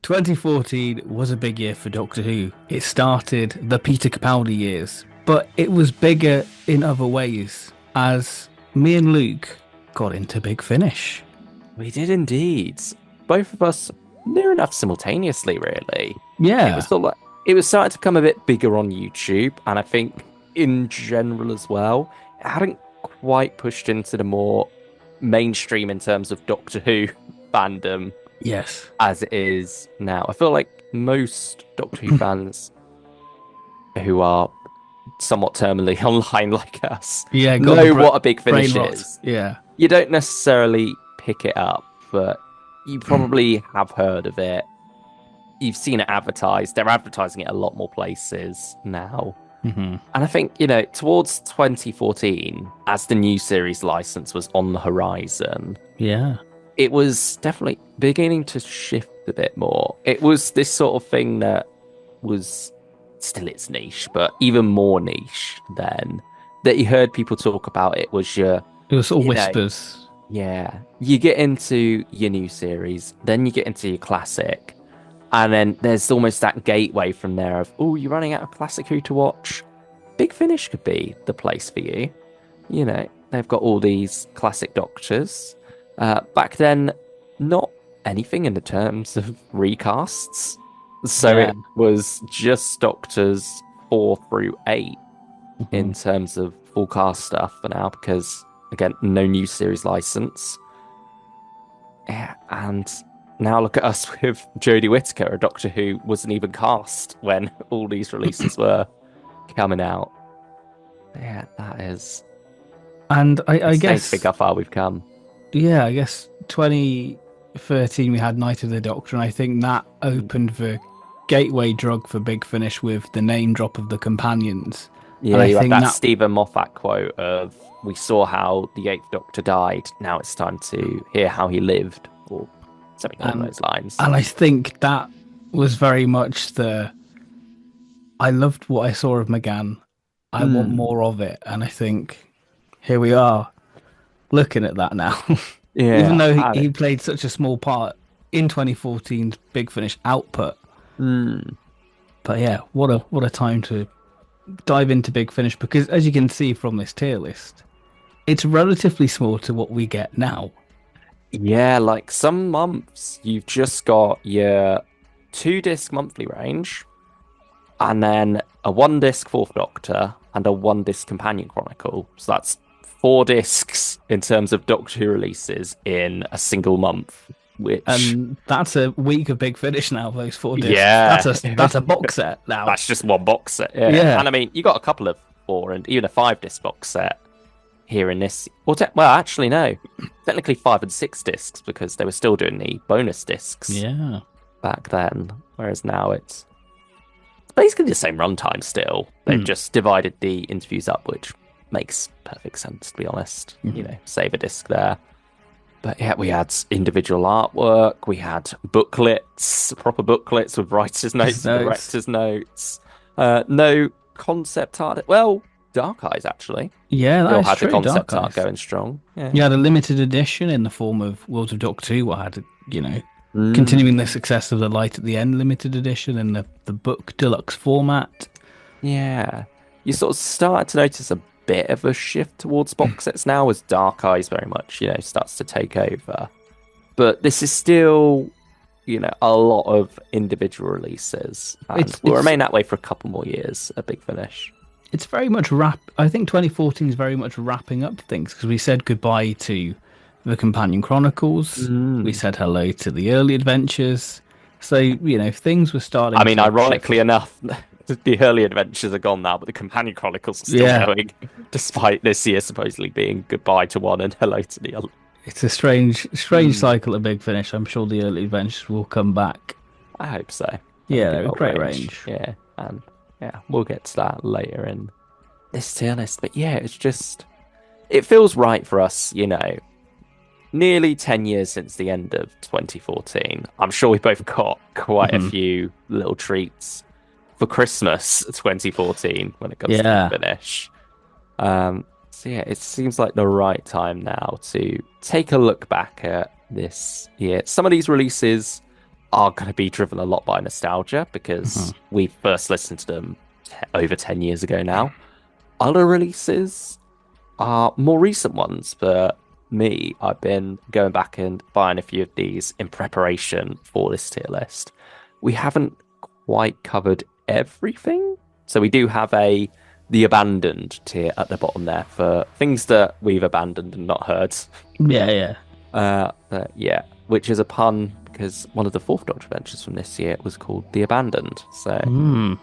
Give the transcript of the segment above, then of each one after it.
2014 was a big year for Doctor Who. It started the Peter Capaldi years, but it was bigger in other ways as me and Luke got into Big Finish. We did indeed. Both of us near enough simultaneously, really. It Yeah, was sort of like it was starting to become a bit bigger on YouTube, and I think in general as well, it hadn't quite pushed into the more mainstream in terms of Doctor Who fandom yes. as it is now. I feel like most Doctor Who fans who are somewhat terminally online like us Yeah, got the know what a big brain finish rot. is. Yeah. You don't necessarily pick it up, but you probably have heard of it. You've seen it advertised. They're advertising it a lot more places now. hmm And I think, towards 2014, as the new series license was on the horizon, Yeah. it was definitely beginning to shift a bit more. It was this sort of thing that was still its niche, but even more niche then. That you heard people talk about it was It was all you know, whispers. yeah, you get into your new series, then you get into your classic, and then there's almost that gateway from there of, oh, you're running out of classic Who to watch. Big Finish could be the place for you. They've got all these classic Doctors. Back then, not anything in the terms of recasts. So Yeah. it was just Doctors 4 through 8 hmm in terms of full cast stuff for now, because, again, no new series license. Yeah, and now look at us with Jodie Whittaker, a Doctor Who wasn't even cast when all these releases were coming out. Yeah, that is And I insane to think guess, how far we've come. yeah, I guess 2013 we had Night of the Doctor, and I think that Mm. opened the gateway drug for Big Finish with the name drop of the companions. And Yeah, I you had think that that, Stephen Moffat quote of, "We saw how the Eighth Doctor died. Now it's time to hear how he lived," or something along and those lines. and I think that was very much I loved what I saw of McGann. I want Mm. more of it, and I think here we are looking at that now. Even Yeah, though I he mean, played such a small part in 2014's Big Finish output. mm. But yeah, what a time to dive into Big Finish, because as you can see from this tier list, it's relatively small to what we get now. Yeah, like some months you've just got your 2 disc monthly range, and then a 1 disc Fourth Doctor and a 1 disc Companion Chronicle. So that's 4 discs in terms of Doctor Who releases in a single month, which, And that's a week of Big Finish now, those 4 discs. yeah, That's a box set now. that's just one box set. Yeah. Yeah. And I mean, you got a couple of 4 and even a 5 disc box set here in this. Well, actually, no. Technically 5 and 6 discs because they were still doing the bonus discs Yeah. back then. Whereas now it's basically the same runtime still. They've Hmm. just divided the interviews up, which makes perfect sense, to be honest. Mhm. Save a disc there. But yeah, we had individual artwork, we had booklets, proper booklets with writer's Just notes and notes. director's notes. No concept art. Well, Dark Eyes actually Yeah, that still is had the true. Dark concept art Eyes. going strong. Yeah. You had a limited edition in the form of World of Doctor Who. I had, continuing the Mm, success of the Light at the End limited edition and the book deluxe format. yeah. You sort of start to notice a bit of a shift towards box sets now as Dark Eyes very much, starts to take over. But this is still, a lot of individual releases and It's will it's remain that way for a couple more years, a big finish. it's very much I think 2014 is very much wrapping up things because we said goodbye to the Companion Chronicles. We Mm. said hello to the early adventures. So, things were I starting mean, to ironically shift. enough, the early adventures are gone now, but the Companion Chronicles are still Yeah, going, despite this year supposedly being goodbye to one and hello to the other. it's a strange Mm. cycle of Big Finish. I'm sure the early adventures will come back. I hope so. Have a Yeah, good they're a old great range. range. Yeah, and yeah, we'll get to that later in this tier list. But yeah, it feels right for us, nearly 10 years since the end of 2014. I'm sure we both got quite a Mhm. few little treats for Christmas 2014 when it comes to Big Yeah. Finish. So yeah, it seems like the right time now to take a look back at this year. Some of these releases are going to be driven a lot by nostalgia because we first listened to them over 10 years ago now. Other releases are more recent ones for me. I've been going back and buying a few of these in preparation for this tier list. We haven't quite covered everything. So we do have the abandoned tier at the bottom there for things that we've abandoned and not heard. Yeah. But yeah, which is a pun because one of the Fourth Doctor adventures from this year was called The Abandoned. So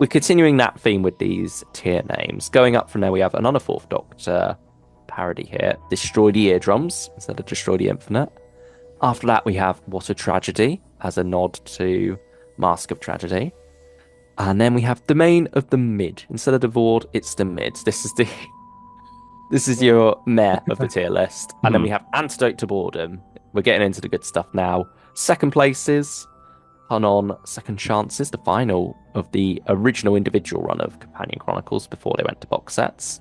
we're continuing that theme with these tier names. Going up from there, we have another Fourth Doctor parody here, Destroy the Eardrums instead of Destroy the Infinite. After that, we have What a Tragedy as a nod to Mask of Tragedy. And then we have Domain of the Mid. Instead of the Vord, it's the Mid. This is your meh of the tier list. And then we have Antidote to Boredom. We're getting into the good stuff now. Second places, pun on Second Chances, the final of the original individual run of Companion Chronicles before they went to box sets.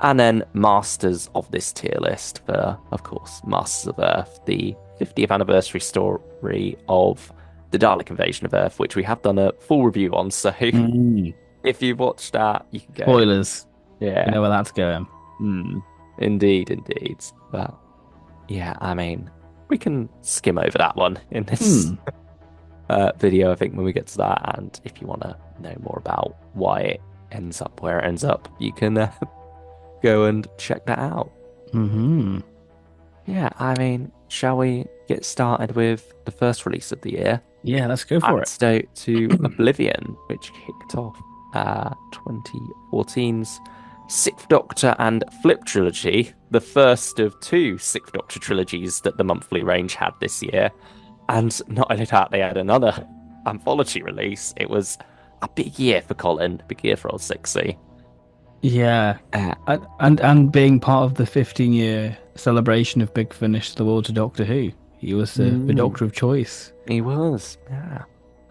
And then Masters of this tier list for, of course, Masters of Earth, the 50th anniversary story of the Dalek invasion of Earth, which we have done a full review on. So if you've watched that, you can go. Spoilers. Yeah. You know where that's going. Indeed. But yeah, I mean, we can skim over that one in this video, I think, when we get to that. And if you want to know more about why it ends up where it ends up, you can go and check that out. Yeah, I mean, shall we get started with the first release of the year? Yeah, let's go for it. Antidote to Oblivion, which kicked off 2014's Sixth Doctor and Flip trilogy, the first of two Sixth Doctor trilogies that the monthly range had this year. And not only that, they had another anthology release. It was a big year for Colin, big year for old Sixie. Yeah, and being part of the 15-year celebration of Big Finish, the world to Doctor Who, he was the Doctor of choice. He was, yeah.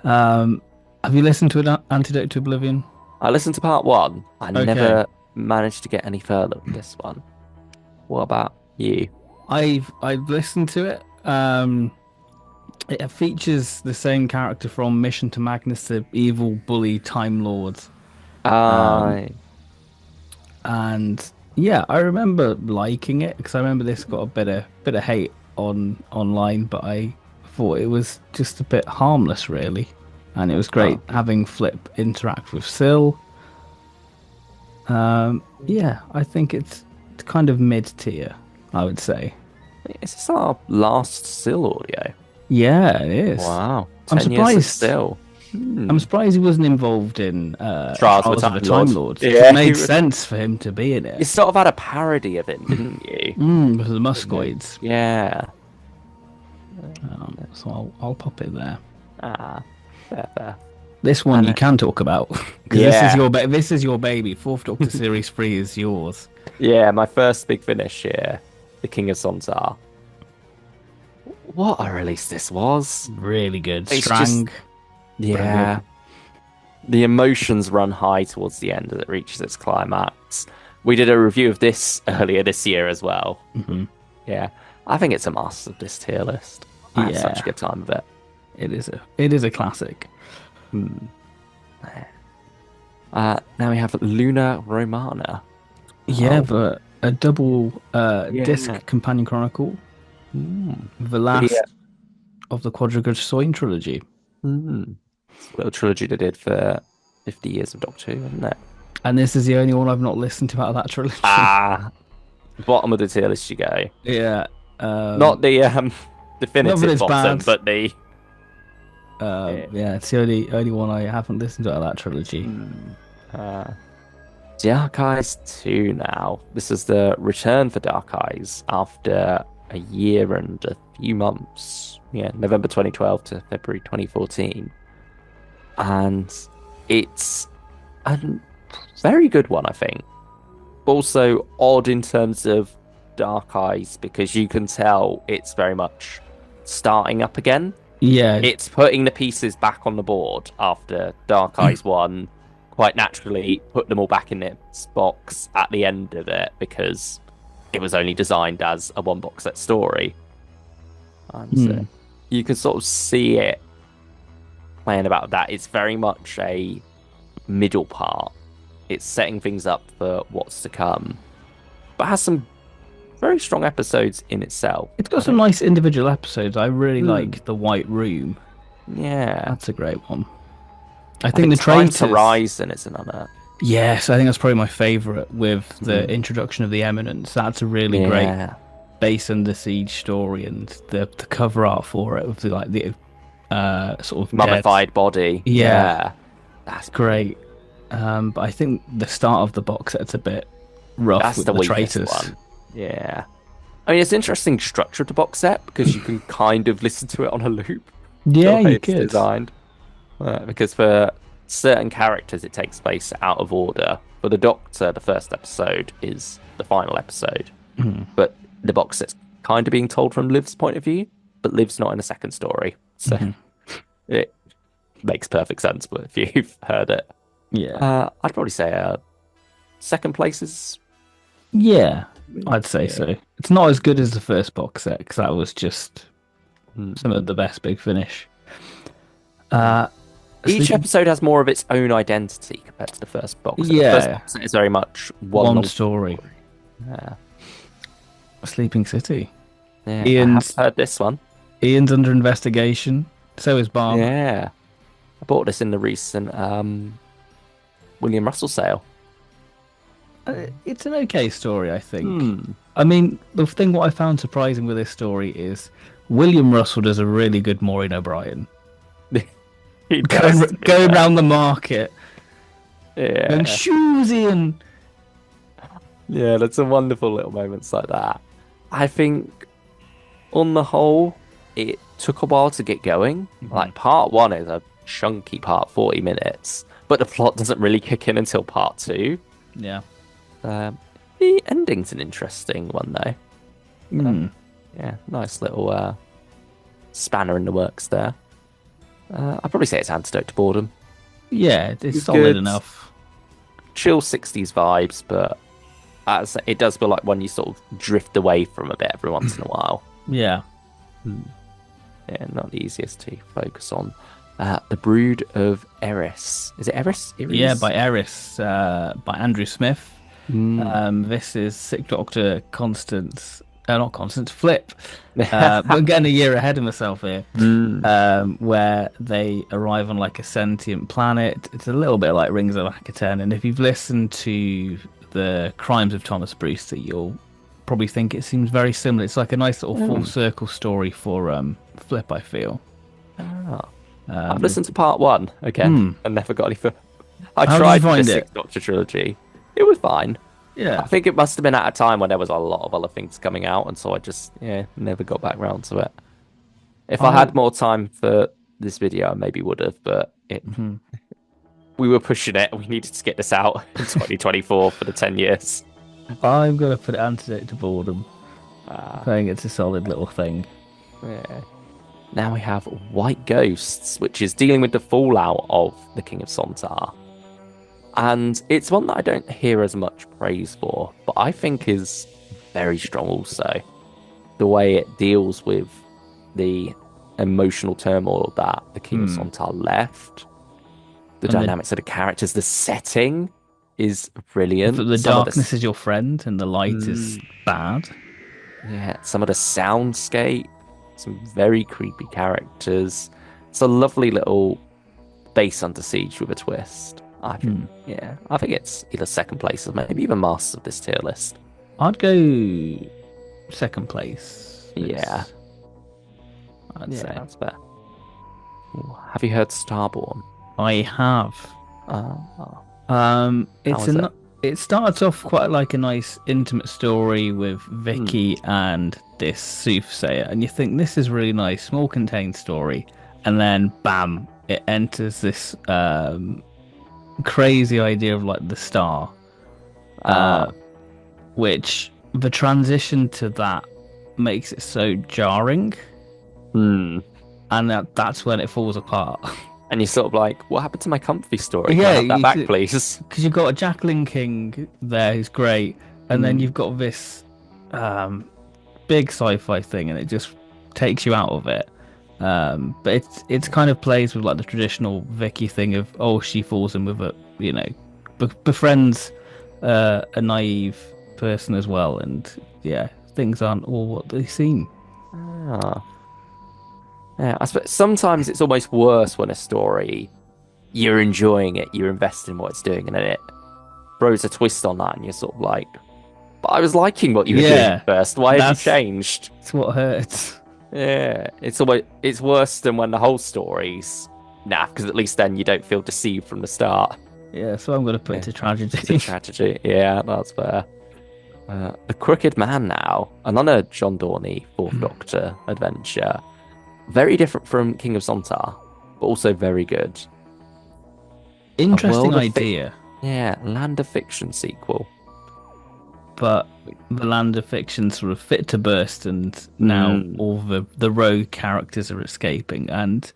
Have you listened to Antidote to Oblivion? I listened to part one. I never managed to get any further with this one. What about you? I've listened to it. It features the same character from Mission to Magnus, the evil bully Time Lord. And yeah, I remember liking it because I remember this got a bit of hate online, but I thought it was just a bit harmless, really, and it was great having Flip interact with Syl. Yeah, I think it's kind of mid-tier, I would say. Is this our last Syl audio? Yeah, it is. Wow, I'm surprised. Still. I'm surprised he wasn't involved in Trials of the Time Lord. Yeah, it made sense for him to be in it. You sort of had a parody of him, didn't you? With the Muscoids. Yeah. So I'll pop it there. Fair. This one you can talk about because this is your baby. Fourth Doctor Series 3 is yours. Yeah, my first Big Finish here, The King of Sontar. What a release this was! Really good. It's Strang. Yeah. The emotions run high towards the end as it reaches its climax. We did a review of this earlier this year as well. Yeah, I think it's a master of this tier list. I had such a good time with it. It is a classic. Now we have Luna Romana. Yeah, but a double disc Companion Chronicle. The last of the Quadriga Soin trilogy. It's a little trilogy they did for 50 years of Doctor Who, isn't it? And this is the only one I've not listened to out of that trilogy. Bottom of the tier list you go. Yeah. Not the definitive bottom, bad. but the... yeah, it's the only one I haven't listened to out of that trilogy. Dark Eyes 2 now. This is the return for Dark Eyes after a year and a few months. Yeah, November 2012 to February 2014. And it's a very good one, I think. Also odd in terms of Dark Eyes because you can tell it's very much starting up again. Yeah. It's putting the pieces back on the board after Dark Eyes 1 quite naturally put them all back in its box at the end of it because it was only designed as a one box set story. And so you can sort of see it complain about that. It's very much a middle part. It's setting things up for what's to come, but has some very strong episodes in itself. It's got some nice individual episodes. I really Hmm. like The White Room. Yeah, That's a great one. I I think the Time traitors. to Horizon is another. Yes, I think that's probably my favourite with the Mhm. introduction of the Eminence. That's a really great Yeah, base under siege story, and the cover art for it with the sort of dead. mummified body. Yeah. That's Great. But I think the start of the box set's a bit rough That's with the the weakest traitors. one. Yeah. I mean, it's interesting structure of the box set because you can kind of listen to it on a loop. The Yeah, way you it's could. designed. Because for certain characters, it takes place out of order. For the Doctor, the first episode is the final episode. Mhm. But the box set's kind of being told from Liv's point of view, but Liv's not in the second story. So Mhm. it makes perfect sense. But if you've heard it, Yeah. I'd probably say second place is. Yeah, I'd say Yeah. so. It's not as good as the first box set because that was just Hmm. some of the best Big Finish. Uh, Each Sleeping- episode has more of its own identity compared to the first box set. Yeah. The first box set is very much one long story. Yeah. Sleeping City. Yeah, Ian's- I have heard this one. Ian's under investigation. So is Barb. Yeah. I bought this in the recent William Russell sale. It's an okay story, I think. Hmm. I mean, the thing what I found surprising with this story is William Russell does a really good Maureen O'Brien. He does, Going around the market Yeah. and shoes Ian. Yeah, there's some wonderful little moments like that. I think, on the whole, it took a while to get going. Like, part one is a chunky part, 40 minutes, but the plot doesn't really kick in until part two. Yeah. The ending's an interesting one, though. Hmm. Yeah, nice little spanner in the works there. I'd probably say it's Antidote to Boredom. Yeah, it's It's solid good. enough. Chill 60s vibes, but it does feel like one you sort of drift away from a bit every once in a while. Yeah. Yeah, not the easiest to focus on. The Brood of Eris. Is it Eris? Yeah, by Eris, by Andrew Smith. This is Sick Doctor Constance, not Constance, Flip. I'm getting a year ahead of myself here. Where they arrive on like a sentient planet. It's a little bit like Rings of Akaten, and if you've listened to the Crimes of Thomas Brewster, you'll probably think it seems very similar. It's like a nice little full circle story for Flip, I feel. I've listened to part one again and never got any further. I How did tried you find the it? Sixth Doctor trilogy. It was fine. Yeah. I think it must have been at a time when there was a lot of other things coming out, and so I just never got back round to it. If I had more time for this video, I maybe would have, but we were pushing it. We needed to get this out in 2024 for the 10 years. I'm going to put Antidote to Boredom. I think it's a solid little thing. Yeah. Now we have White Ghosts, which is dealing with the fallout of the King of Sontar. And it's one that I don't hear as much praise for, but I think is very strong also. The way it deals with the emotional turmoil that the King of Sontar left, the And dynamics of the characters, the setting is brilliant. The Some of darkness is your friend and the light is bad. Yeah, some of the soundscape, some very creepy characters. It's a lovely little base under siege with a twist. I think, I think it's either second place or maybe even masters of this tier list. I'd go second place. Yeah. I'd say. That's fair. Ooh, have you heard Starborn? I have. It's was it starts off quite like a nice intimate story with Vicky and this soothsayer, and you think this is really nice, small contained story, and then bam, it enters this crazy idea of like the star, which the transition to that makes it so jarring, and that's when it falls apart. And you're sort of like, what happened to my comfy story? Yeah, Can I have that you back, could- please? Because you've got a Jacqueline King there who's great, and then you've got this big sci-fi thing, and it just takes you out of it. But it's kind of plays with like the traditional Vicky thing of, oh, she falls in with a, befriends a naive person as well, and yeah, things aren't all what they seem. Ah. Yeah, I suppose sometimes it's almost worse when a story you're enjoying it, you're invested in what it's doing, and then it throws a twist on that, and you're sort of like, "But I was liking what you were doing Yeah, at first. Why have you that's changed?" it's what hurts. Yeah, it's worse than when the whole story's naff, because at least then you don't feel deceived from the start. Yeah, so I'm gonna put it Yeah, to it's a tragedy. tragedy. Yeah, that's fair. The Crooked Man now, another John Dorney Fourth Doctor adventure. Very different from King of Zontar, but also very good. A Interesting World of idea, Yeah, Land of Fiction sequel. but the land of fiction sort of fit to burst, and now Mm, all the rogue characters are escaping, and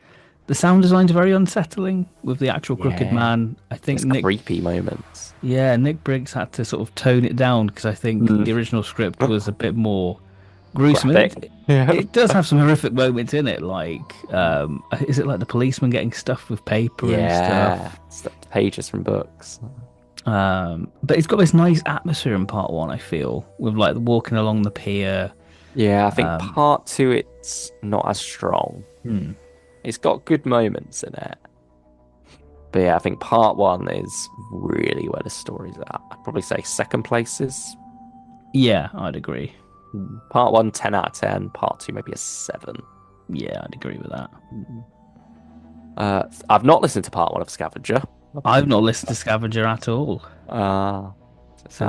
the sound design's very unsettling with the actual Crooked yeah, Man. I think there's Nick creepy moments. Yeah, Nick Briggs had to sort of tone it down because I think Mm. the original script was a bit more gruesome. Graphic. Yeah. It does have some horrific moments in it, like is it like the policeman getting stuffed with paper and Yeah, stuff? stuffed pages from books. But it's got this nice atmosphere in part one, I feel, with like walking along the pier. Yeah, I think Um, part two it's not as strong. hmm. It's got good moments in it. But yeah, I think part one is really where the story's at. I'd probably say second places. Yeah, I'd agree. Part one, 10 out of 10. Part two, maybe a 7. Yeah, I'd agree with that. I've not listened to part one of Scavenger. I've not listened to Scavenger at all. So Down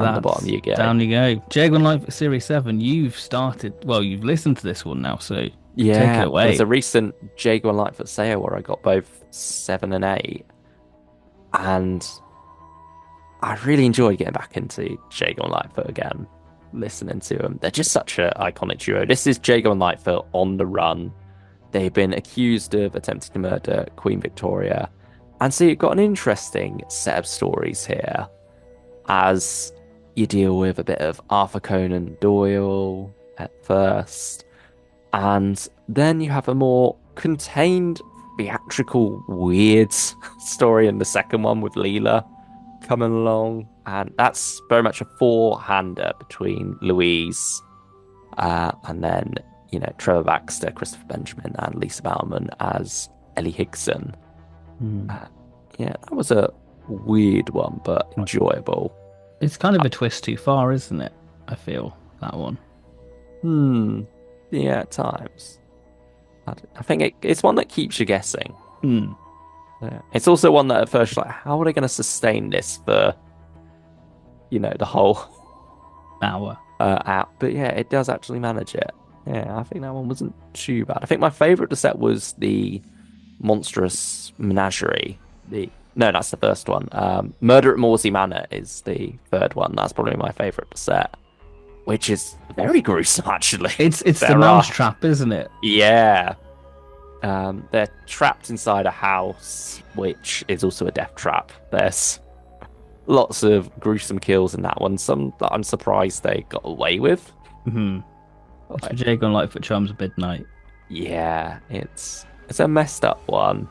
the that's bottom you go. down you go. Jaguar Life Series 7, you've started, well, you've listened to this one now, so take it Yeah, away. there's a recent Jaguar Lightfoot sale where I got both 7 and 8. And I really enjoyed getting back into Jago and Lightfoot again, listening to them. They're just such an iconic duo. This is Jago and Lightfoot on the run. They've been accused of attempting to murder Queen Victoria. And so you've got an interesting set of stories here as you deal with a bit of Arthur Conan Doyle at first. And then you have a more contained, theatrical, weird story in the second one with Leela coming along, and that's very much a four-hander between Louise, and then Trevor Baxter, Christopher Benjamin, and Lisa Bowerman as Ellie Higson. Yeah, that was a weird one, but enjoyable. It's kind of a twist too far, isn't it? I feel that one. Yeah, at times. I think it's one that keeps you guessing. Yeah. It's also one that at first you're like, how are they going to sustain this for, the whole Hour. app? But yeah, it does actually manage it. Yeah, I think that one wasn't too bad. I think my favourite to set was the Monstrous Menagerie. No, that's the first one. Murder at Morsey Manor is the third one. That's probably my favourite to set, which is very gruesome, actually. It's the mouse trap, isn't it? Yeah. They're trapped inside a house, which is also a death trap. There's lots of gruesome kills in that one. Some that I'm surprised they got away with. It's for Jago and Lightfoot Charms of Midnight. Yeah, it's a messed up one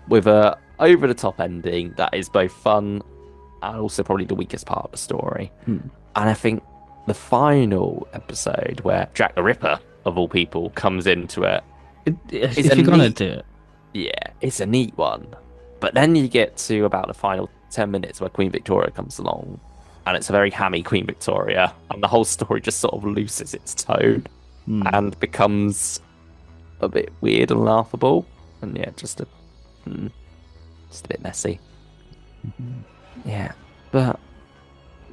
with a over the top ending that is both fun and also probably the weakest part of the story. And I think the final episode where Jack the Ripper, of all people, comes into it. If you're gonna do it, Yeah, it's a neat one. But then you get to about the final 10 minutes where Queen Victoria comes along, and it's a very hammy Queen Victoria, and the whole story just sort of loses its tone and becomes a bit weird and laughable. And yeah, just a bit messy. Yeah, but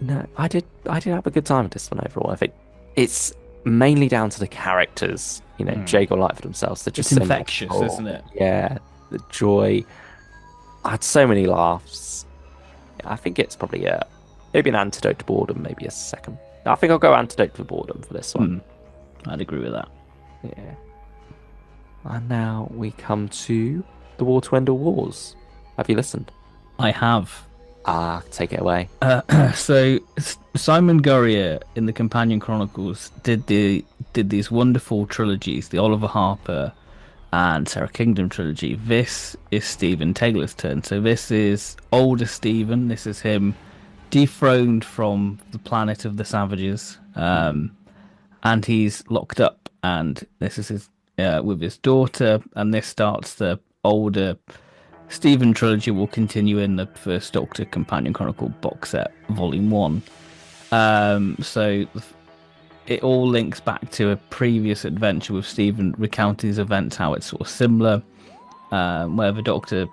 no, I did have a good time with this one overall. I think it's mainly down to the characters, Jago Lightfoot themselves. They're just it's so infectious, magical. isn't it? Yeah, the joy. I had so many laughs. I think it's probably maybe an antidote to boredom, maybe a second. I think I'll go antidote to boredom for this one. I'd agree with that. Yeah. And now we come to the War to End All Wars. Have you listened? I have. Take it away. So Simon Gurrier in the Companion Chronicles did these wonderful trilogies, the Oliver Harper and Terra Kingdom trilogy. This is Stephen Taylor's turn. So this is older Stephen. This is him dethroned from the planet of the savages, and he's locked up. And this is his with his daughter, and this starts the older Stephen trilogy. Will continue in the First Doctor Companion Chronicle box set, Volume One. So it all links back to a previous adventure with Stephen recounting his events, how it's sort of similar, where the Doctor,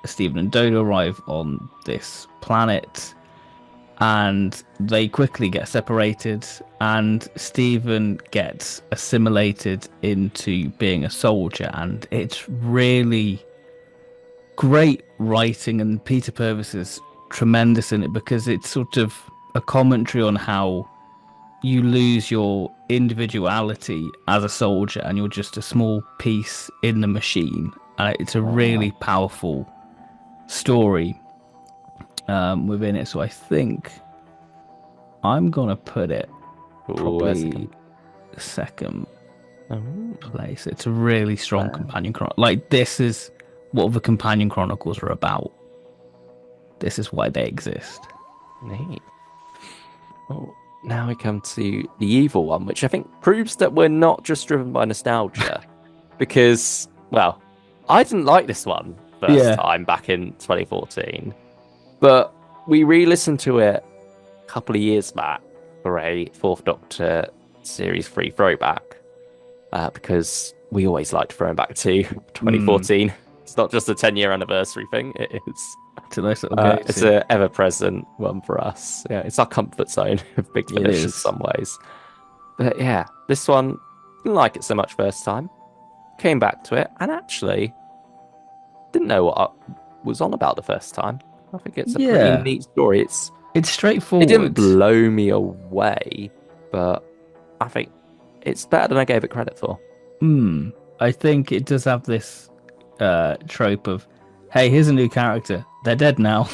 Stephen, and Dodo arrive on this planet, and they quickly get separated, and Stephen gets assimilated into being a soldier, and it's really great writing, and Peter Purves is tremendous in it because it's sort of a commentary on how you lose your individuality as a soldier and you're just a small piece in the machine. It's a really powerful story within it. So I think I'm going to put it probably second place. It's a really strong companion chronicle. Like, this is what the companion chronicles are about. This is why they exist. Neat. Oh, now we come to the evil one, which I think proves that we're not just driven by nostalgia. Because, well, I didn't like this one first time back in 2014. But we re-listened to it a couple of years back for a Fourth Doctor Series 3 throwback. Because we always liked throwing back to 2014. It's not just a 10-year anniversary thing. It is. It's a nice little it's an ever-present one for us. Yeah, it's our comfort zone of Big Finish in some ways. But yeah, this one, didn't like it so much first time. Came back to it, and actually didn't know what I was on about the first time. I think it's a pretty neat story. It's straightforward. It didn't blow me away, but I think it's better than I gave it credit for. I think it does have this trope of, hey, here's a new character. They're dead now.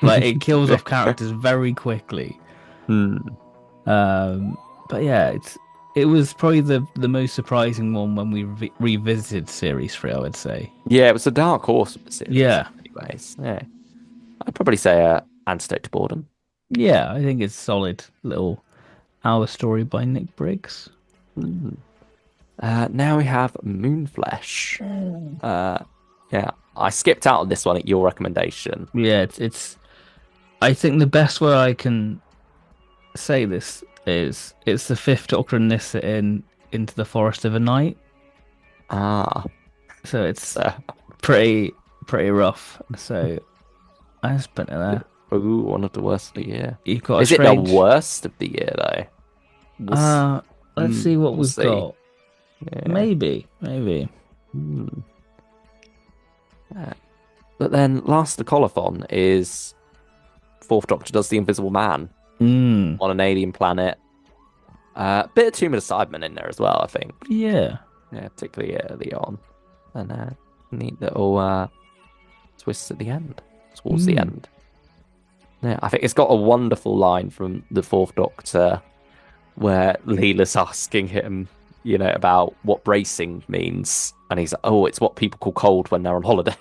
Like, it kills off characters very quickly. But yeah, it was probably the most surprising one when we revisited Series 3, I would say. Yeah, it was a dark horse of the series. Yeah. Anyways, yeah. I'd probably say Antidote to Boredom. Yeah, I think it's solid little Our Story by Nick Briggs. Now we have Moonflesh. Yeah, I skipped out on this one at your recommendation. Yeah, it's. I think the best way I can say this is it's the Fifth Doctor and Nyssa into the Forest of the Night. So it's pretty rough. So I just put it there. Ooh, one of the worst of the year. You've got Is it the worst of the year though? Let's see what we've got. Yeah. Maybe. But then last the colophon is Fourth Doctor does the Invisible Man on an alien planet. Bit of Tomb of the Cybermen in there as well, I think. Yeah, particularly early on, and neat little twists at the end, towards the end. Yeah, I think it's got a wonderful line from the Fourth Doctor where Leela's asking him, about what bracing means. And he's like, oh, it's what people call cold when they're on holiday.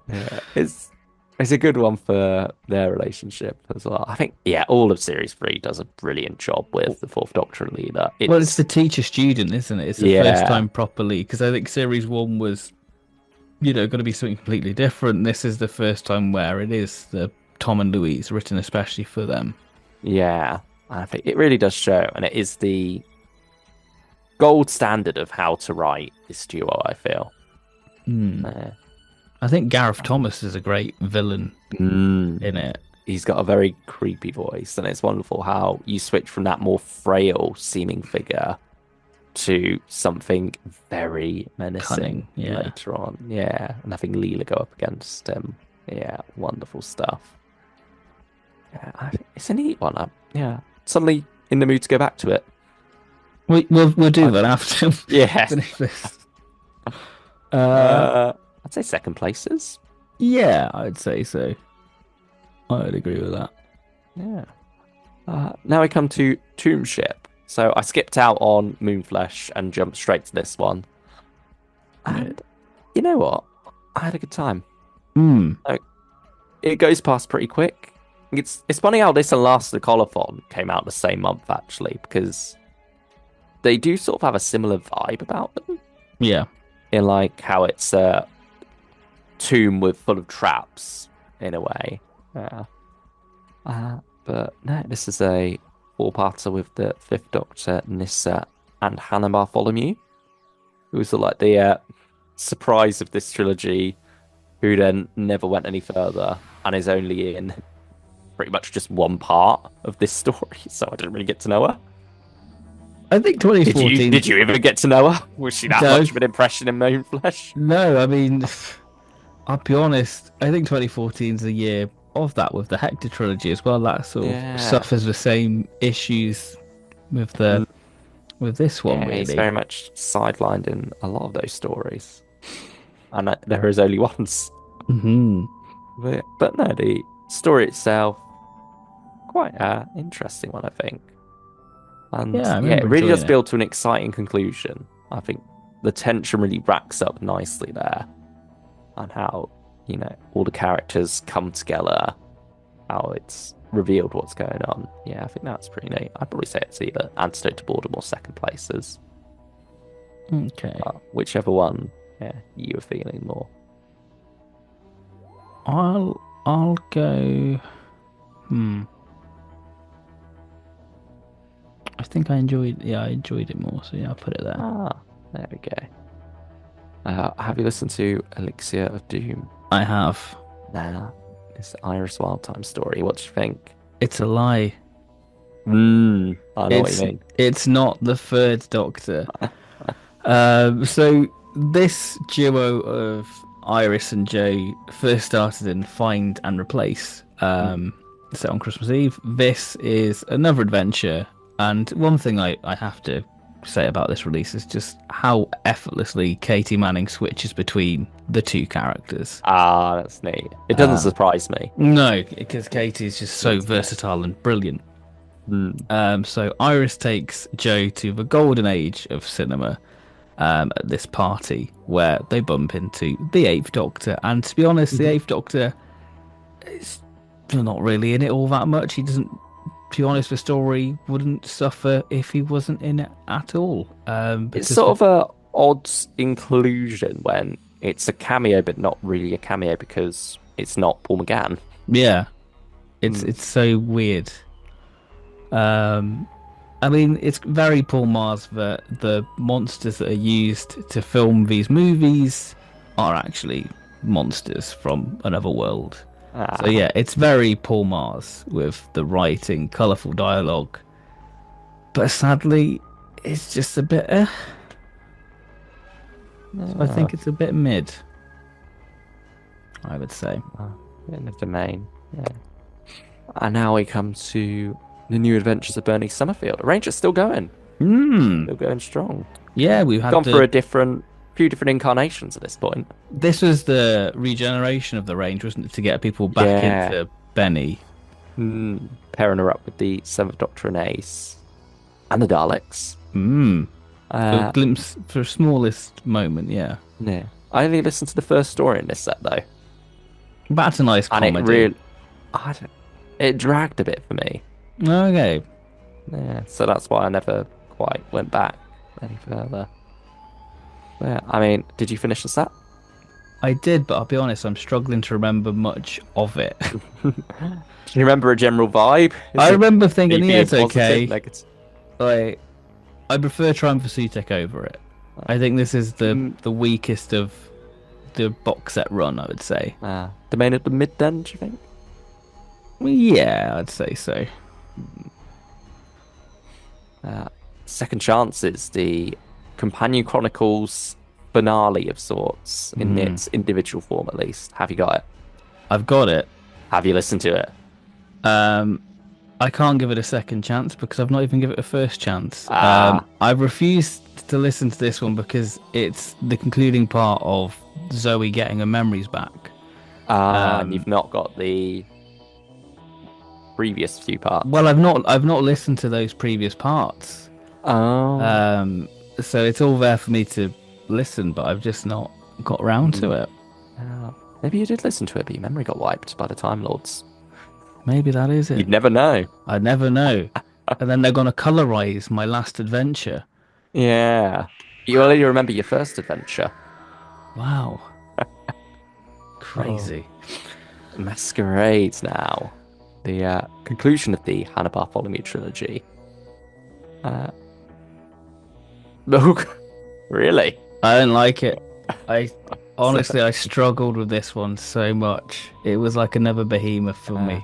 Yeah, it's a good one for their relationship as well. I think, all of Series 3 does a brilliant job with the Fourth Doctor and Leela. It's the teacher-student, isn't it? It's the first time properly, because I think Series 1 was, going to be something completely different. This is the first time where it is the Tom and Louise, written especially for them. Yeah, I think it really does show, and it is the gold standard of how to write this duo, I feel. I think Gareth Thomas is a great villain in it. He's got a very creepy voice, and it's wonderful how you switch from that more frail seeming figure to something very menacing later on. Yeah, and having Leela go up against him. Yeah, wonderful stuff. Yeah, I think it's a neat one. Suddenly in the mood to go back to it. We'll do that after. Yeah. I'd say second places. Yeah, I'd say so. I would agree with that. Yeah. Now we come to Tomb Ship, So I skipped out on Moonflesh and jumped straight to this one. And you know what? I had a good time. Hmm. Like, it goes past pretty quick. It's funny how this and Last of the Colophon came out the same month actually, because they do sort of have a similar vibe about them. Yeah. In like how it's a tomb with full of traps in a way. Yeah. But no, this is a four-parter with the Fifth Doctor, Nyssa, and Hannah Bartholomew, who's like the surprise of this trilogy, who then never went any further and is only in pretty much just one part of this story. So I didn't really get to know her. I think Did 2014. you even get to know her? Was she that No. much of an impression in Moonflesh? No, I mean, I'll be honest. I think 2014 is a year of that with the Hector trilogy as well. That sort Yeah. of suffers the same issues with the with this one. Yeah, Really, he's very much sidelined in a lot of those stories, and there is only once. hmm But no, the story itself quite interesting one, I think. And Yeah, I yeah, remember it really does enjoying it. build to an exciting conclusion. I think the tension really racks up nicely there, and how all the characters come together, how it's revealed what's going on. Yeah, I think that's pretty neat. I'd probably say it's either Antidote to Boredom or Second Places. Okay, Whichever one, yeah, you were feeling more. I'll go. I think I enjoyed. Yeah, I enjoyed it more. So yeah, I'll put it there. There we go. Have you listened to Elixir of Doom? I have. Nah, it's the Iris Wildtime story. What do you think? It's a lie. I know what It's you mean. it's not the third Doctor. So this duo of Iris and Joe first started in Find and Replace, set on Christmas Eve. This is another adventure, and one thing I have to say about this release is just how effortlessly Katie Manning switches between the two characters. That's neat. It doesn't surprise me. No, because Katie is just so versatile and brilliant. So Iris takes Joe to the golden age of cinema at this party where they bump into the Eighth Doctor. And to be honest, the Eighth Doctor is not really in it all that much. He doesn't. To be honest, the story wouldn't suffer if he wasn't in it at all. It's sort of a odd inclusion when it's a cameo, but not really a cameo because it's not Paul McGann. Yeah, it's so weird. I mean, it's very Paul Mars that the monsters that are used to film these movies are actually monsters from another world. So yeah, it's very Paul Mars with the writing, colourful dialogue. But sadly, it's just a bit. So I think it's a bit mid. I would say. In the domain. Yeah. And now we come to the New Adventures of Bernie Summerfield. Ranger's still going. Still going strong. Yeah, we've had Gone for a few different incarnations at this point. This was the regeneration of the range, wasn't it, to get people back into Benny? Pairing her up with the Seventh Doctor and Ace. And the Daleks. A glimpse for a smallest moment, yeah. Yeah. I only listened to the first story in this set, though. That's a nice And comedy. it dragged a bit for me. Okay. Yeah, so that's why I never quite went back any further. Yeah, I mean, did you finish the set? I did, but I'll be honest, I'm struggling to remember much of it. Do you remember a general vibe? I remember thinking, yeah, it's positive, okay. negative? I prefer Triumph for Sutek over it. I think this is the weakest of the box set run, I would say. Domain of the Mid, then, do you think? Yeah, I'd say so. Second Chances, the Companion Chronicles finale of sorts, in its individual form at least. Have you got it? I've got it. Have you listened to it? I can't give it a second chance because I've not even given it a first chance. I've refused to listen to this one because it's the concluding part of Zoe getting her memories back. And you've not got the previous few parts. Well, I've not listened to those previous parts. Oh, So it's all there for me to listen, but I've just not got round to it. yeah. Maybe you did listen to it, but your memory got wiped by the Time Lords. Maybe that is You'd it. never know. I never know. And then they're gonna colorize my last adventure. Yeah. You only remember your first adventure. Wow, Oh. crazy. Masquerades now. The conclusion of the Hannah Bartholomew trilogy. Uh, look, really? I don't like it. I So, honestly, I struggled with this one so much. It was like another behemoth for uh, me.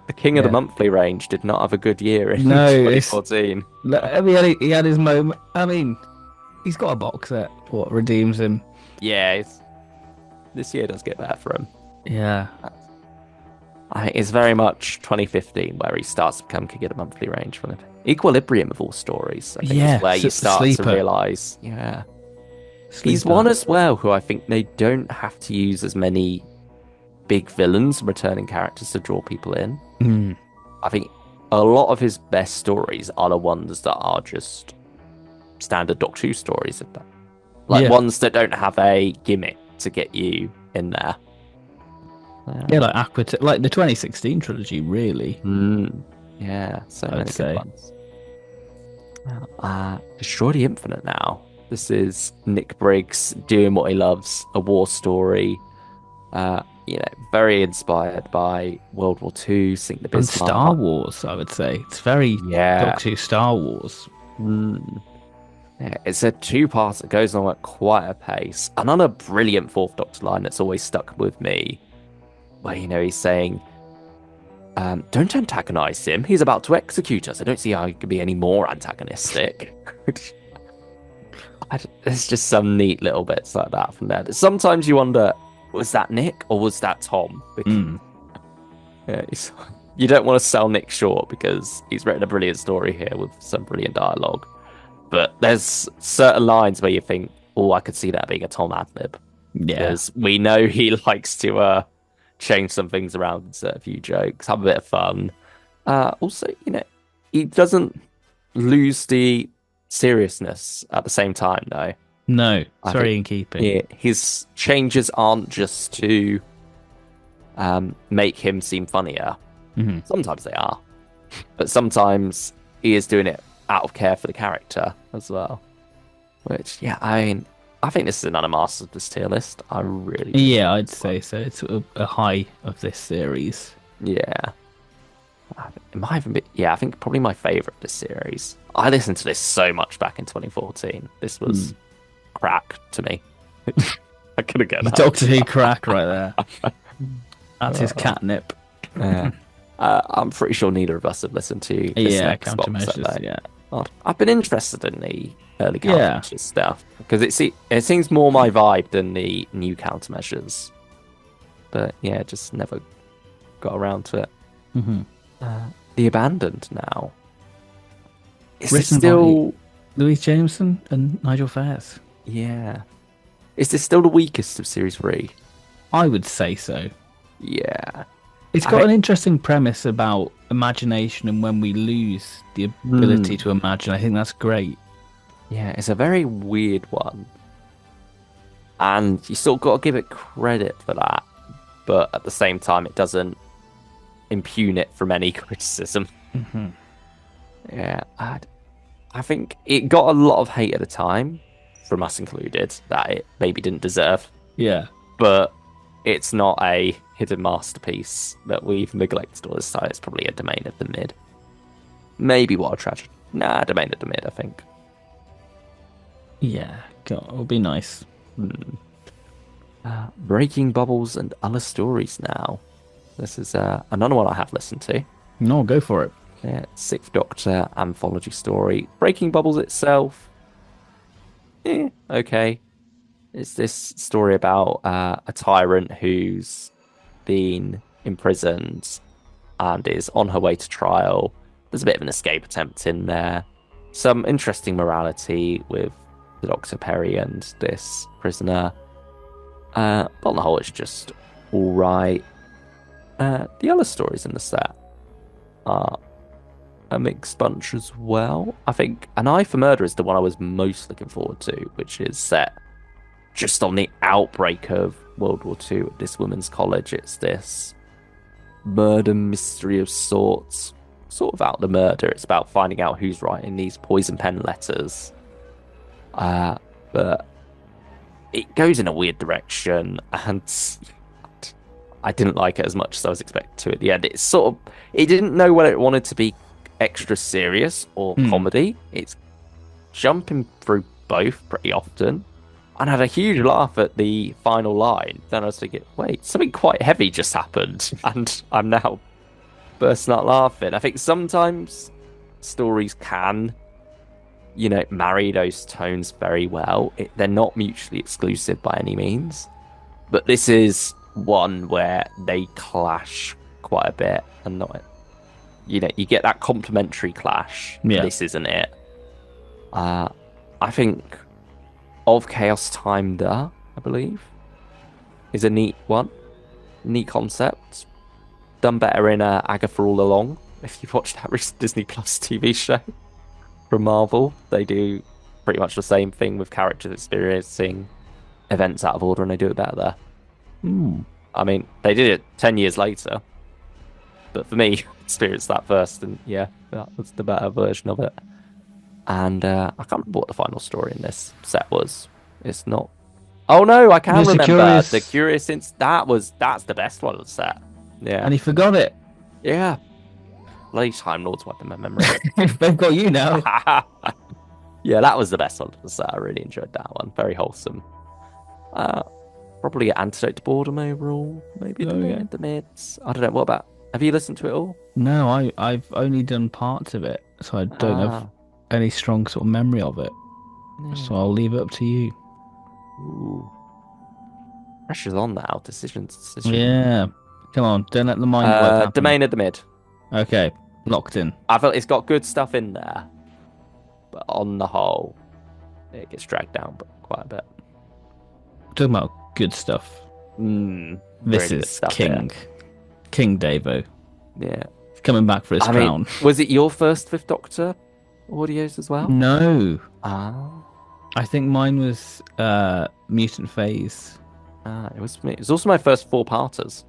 the King of the Yeah. Monthly range did not have a good year in No, it's. 2014. I mean, he had his moment. I mean, he's got a box set. What redeems him? Yeah, this year does get better for him. Yeah. It's very much 2015 where he starts to become King of the Monthly range. From Equilibrium of all stories, I think, is Yeah. where you start to Sleeper. realize, yeah. He's Sleeper. one as well who I think they don't have to use as many big villains and returning characters to draw people in. Mm. I think a lot of his best stories are the ones that are just standard Doctor Who stories, if that. Like Yeah. ones that don't have a gimmick to get you in there. Yeah, like like the 2016 trilogy, really. Yeah, so I many would good say. ones. Destroy the Infinite now. This is Nick Briggs doing what he loves, a war story. Very inspired by World War II, Sink the And Star Bismarck. Wars, I would say. It's very Yeah. Doctor Who Star Wars. Mm. Yeah, it's a two-part that goes on at quite a pace. Another brilliant Fourth Doctor line that's always stuck with me, where he's saying, "Don't antagonize him. He's about to execute us. I don't see how he could be any more antagonistic." There's just some neat little bits like that from there. Sometimes you wonder, was that Nick or was that Tom? Because Mm. yeah, you don't want to sell Nick short because he's written a brilliant story here with some brilliant dialogue. But there's certain lines where you think, oh, I could see that being a Tom ad-lib. Yeah. Because we know he likes to change some things around, insert a few jokes, have a bit of fun. Also, he doesn't lose the seriousness at the same time, though. No, it's I very think, in keeping. yeah, his changes aren't just to make him seem funnier. Mm-hmm. Sometimes they are, but sometimes he is doing it out of care for the character as well. Which, yeah, I think this is another master of this tier list. I really do. Yeah, I'd say so. It's a high of this series. Yeah. It might even be, yeah, I think probably my favorite of this series. I listened to this so much back in 2014. This was crack to me. I couldn't get that. Doctor Who crack right there. That's his catnip. Yeah. I'm pretty sure neither of us have listened to this next box set, countermeasures. though. Yeah. I've been interested in the early Yeah. countermeasures stuff because it seems more my vibe than the new countermeasures. But yeah, just never got around to it. Mm-hmm. The Abandoned now. Is this Written still? Louise Jameson and Nigel Fairs. Yeah. Is this still the weakest of Series 3? I would say so. Yeah. It's got an interesting premise about imagination and when we lose the ability to imagine. I think that's great. Yeah, it's a very weird one. And you still got to give it credit for that. But at the same time, it doesn't impugn it from any criticism. Mm-hmm. Yeah, I think it got a lot of hate at the time, from us included, that it maybe didn't deserve. Yeah. But it's not a hidden masterpiece that we've neglected all this time. It's probably a domain of the mid. Maybe What a Tragedy. Nah, domain of the mid, I think. Yeah, God, it would be nice. Breaking Bubbles and Other Stories now. This is another one I have listened to. No, go for it. Yeah, Sixth Doctor anthology story. Breaking Bubbles itself, okay. It's this story about a tyrant who's been imprisoned and is on her way to trial. There's a bit of an escape attempt in there. Some interesting morality with the Dr. Perry and this prisoner. But on the whole, it's just all right. The other stories in the set are a mixed bunch as well. I think An Eye for Murder is the one I was most looking forward to, which is set just on the outbreak of World War II at this women's college. It's this murder mystery of sorts, sort of out the murder. It's about finding out who's writing these poison pen letters. But it goes in a weird direction, and I didn't like it as much as I was expected to at the end. It didn't know whether it wanted to be extra serious or comedy. It's jumping through both pretty often. And I had a huge laugh at the final line. Then I was thinking, wait, something quite heavy just happened. And I'm now bursting out laughing. I think sometimes stories can, marry those tones very well. They're not mutually exclusive by any means. But this is one where they clash quite a bit. And not, you get that complementary clash. Yeah. This isn't it. I think Of Chaos Timed, I believe, is a neat one. Neat concept. Done better in Agatha All Along. If you've watched that recent Disney Plus TV show from Marvel, they do pretty much the same thing with characters experiencing events out of order, and they do it better there. I mean, they did it 10 years later. But for me, experienced that first, and yeah, that was the better version of it. And I can't remember what the final story in this set was. It's not. Oh no, I can remember. The Curious That's the best one of the set. Yeah. And he forgot it. Yeah. Bloody Time Lords wiping my memory. They've got you now. Yeah, that was the best one of the set. I really enjoyed that one. Very wholesome. Probably an antidote to boredom overall. Maybe the mids. I don't know. What about? Have you listened to it all? No, I've only done parts of it, so I don't have any strong sort of memory of it. Yeah. So I'll leave it up to you. Ooh. Pressure's on now. Decisions. Yeah. Come on, don't let the mind work happen. Domain of the Mid. Okay, locked in. I felt it's got good stuff in there, but on the whole, it gets dragged down quite a bit. Talking about good stuff. This is stuff, King. Yeah. King Davo. Yeah. He's coming back for his crown. Was it your first Fifth Doctor audios as well? No. Ah. I think mine was Mutant Phase. It was also my first 4-parters.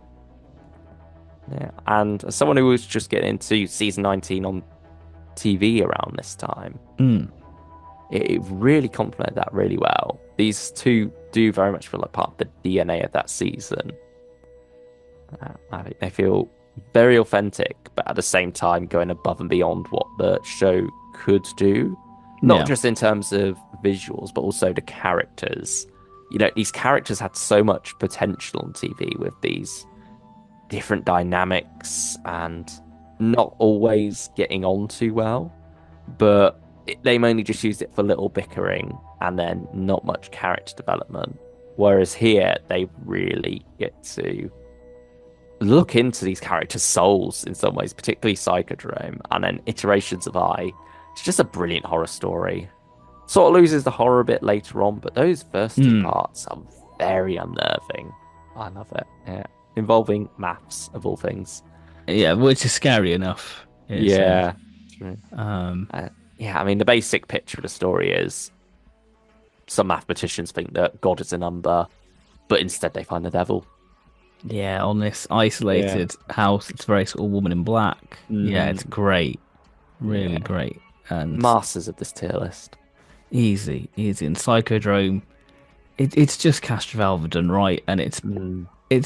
Yeah, and as someone who was just getting into season 19 on TV around this time, it really complemented that really well. These two do very much feel like part of the DNA of that season. I think they feel very authentic, but at the same time going above and beyond what the show could do. Not just in terms of visuals, but also the characters. These characters had so much potential on TV with these different dynamics and not always getting on too well, but they mainly just used it for little bickering and then not much character development. Whereas here, they really get to look into these characters' souls in some ways, particularly Psychodrome, and then Iterations of I. It's just a brilliant horror story. Sort of loses the horror a bit later on, but those first 2 parts are very unnerving. I love it. Yeah. Involving maths, of all things. Yeah, which is scary enough. Yeah. Yeah, I mean, the basic picture of the story is some mathematicians think that God is a number, but instead they find the devil. Yeah, on this isolated house, it's very sort of Woman in Black. Yeah, it's great. Really great. And masters of this tier list. Easy. And Psychodrome, it's just Castrovalva done right, and it's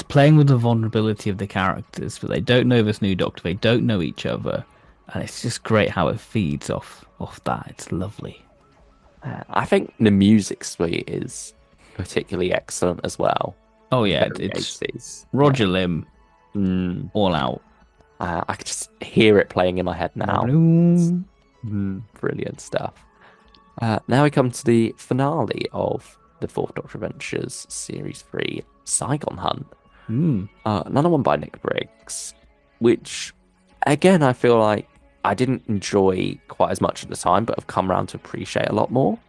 playing with the vulnerability of the characters, but they don't know this new Doctor, they don't know each other, and it's just great how it feeds off that. It's lovely. I think the music suite is particularly excellent as well. Oh yeah, it's Roger Lim, all out. I can just hear it playing in my head now. Brilliant stuff. Now we come to the finale of the Fourth Doctor Adventures Series 3, Saigon Hunt. Another one by Nick Briggs, which, again, I feel like I didn't enjoy quite as much at the time, but have come around to appreciate a lot more.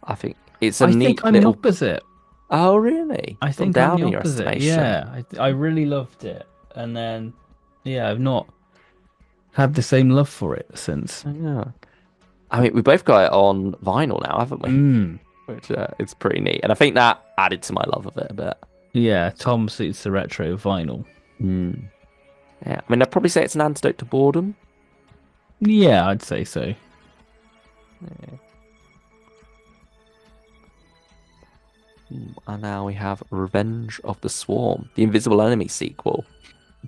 I think it's a neat I'm little... the opposite. Oh, really? I think I'm the opposite. Yeah, I really loved it. And then, yeah, I've not had the same love for it since. Yeah. I mean, we both got it on vinyl now, haven't we? Mm. Which it's pretty neat, and I think that added to my love of it a bit. Yeah, Tom suits the retro vinyl. Mm. Yeah, I mean, I'd probably say it's an antidote to boredom. Yeah, I'd say so. Yeah. And now we have Revenge of the Swarm, the Invisible Enemy sequel.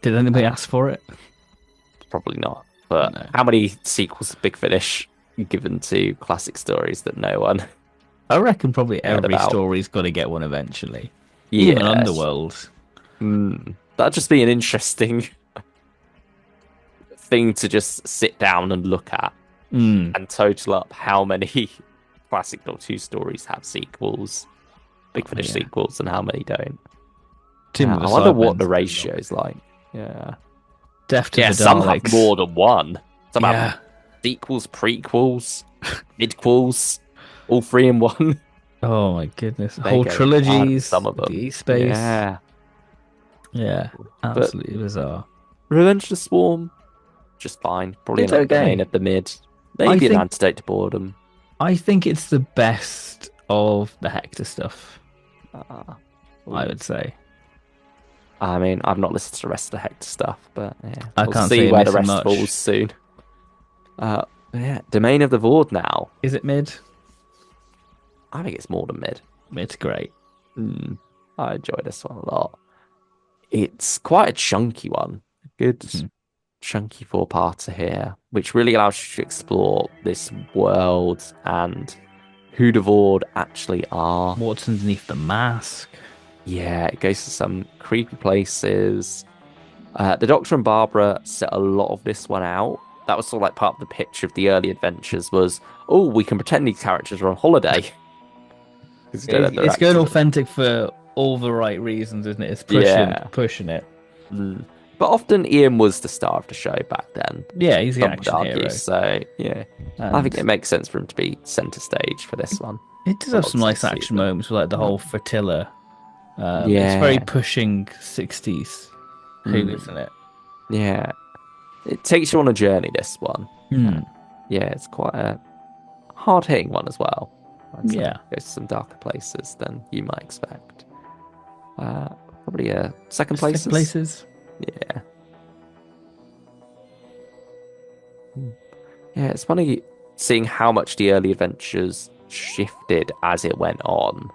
Did anybody ask for it? Probably not. But No. how many sequels of Big Finish given to classic stories that no one? I reckon probably Heard every about. story's got to get one eventually. Even Yeah. Underworld. That'd just be an interesting thing to just sit down and look at and total up how many classic Doctor Who stories have sequels, Big Finish sequels, and how many don't. Tim I wonder what the ratio is like. Yeah. Death to the Some Daleks. have more than one. Some Yeah. have sequels, prequels, midquels, all three in one. Oh my goodness. They Whole go hard, trilogies. some of them. The Space. Yeah. Yeah. Absolutely bizarre. Revenge of the Swarm, just fine. Probably It's an okay. domain of the mid. Maybe an antidote to boredom. I think it's the best of the Hector stuff, I would say. I mean, I've not listened to the rest of the Hector stuff, but yeah, I we'll can't see say where the missing rest much. falls soon. Domain of the Void now. Is it mid? I think it's more than mid. Mid's great. I enjoy this one a lot. It's quite a chunky one. Good chunky four-parter here, which really allows you to explore this world and who the Void actually are. What's underneath the mask? Yeah, it goes to some creepy places. The Doctor and Barbara set a lot of this one out. That was sort of like part of the pitch of the early adventures was, oh, we can pretend these characters are on holiday. It's going authentic for all the right reasons, isn't it? It's pushing it. But often Ian was the star of the show back then. Yeah, he's the Some would action argue, hero. So, yeah. I think it makes sense for him to be centre stage for this one. It does have some nice action moments with like the whole Fratilla. Yeah. It's very pushing 60s Who, isn't it? Yeah. It takes you on a journey, this one. Yeah, it's quite a hard-hitting one as well. Yeah. Goes to some darker places than you might expect. Probably second places. Second places. Yeah. Yeah, it's funny seeing how much the early adventures shifted as it went on.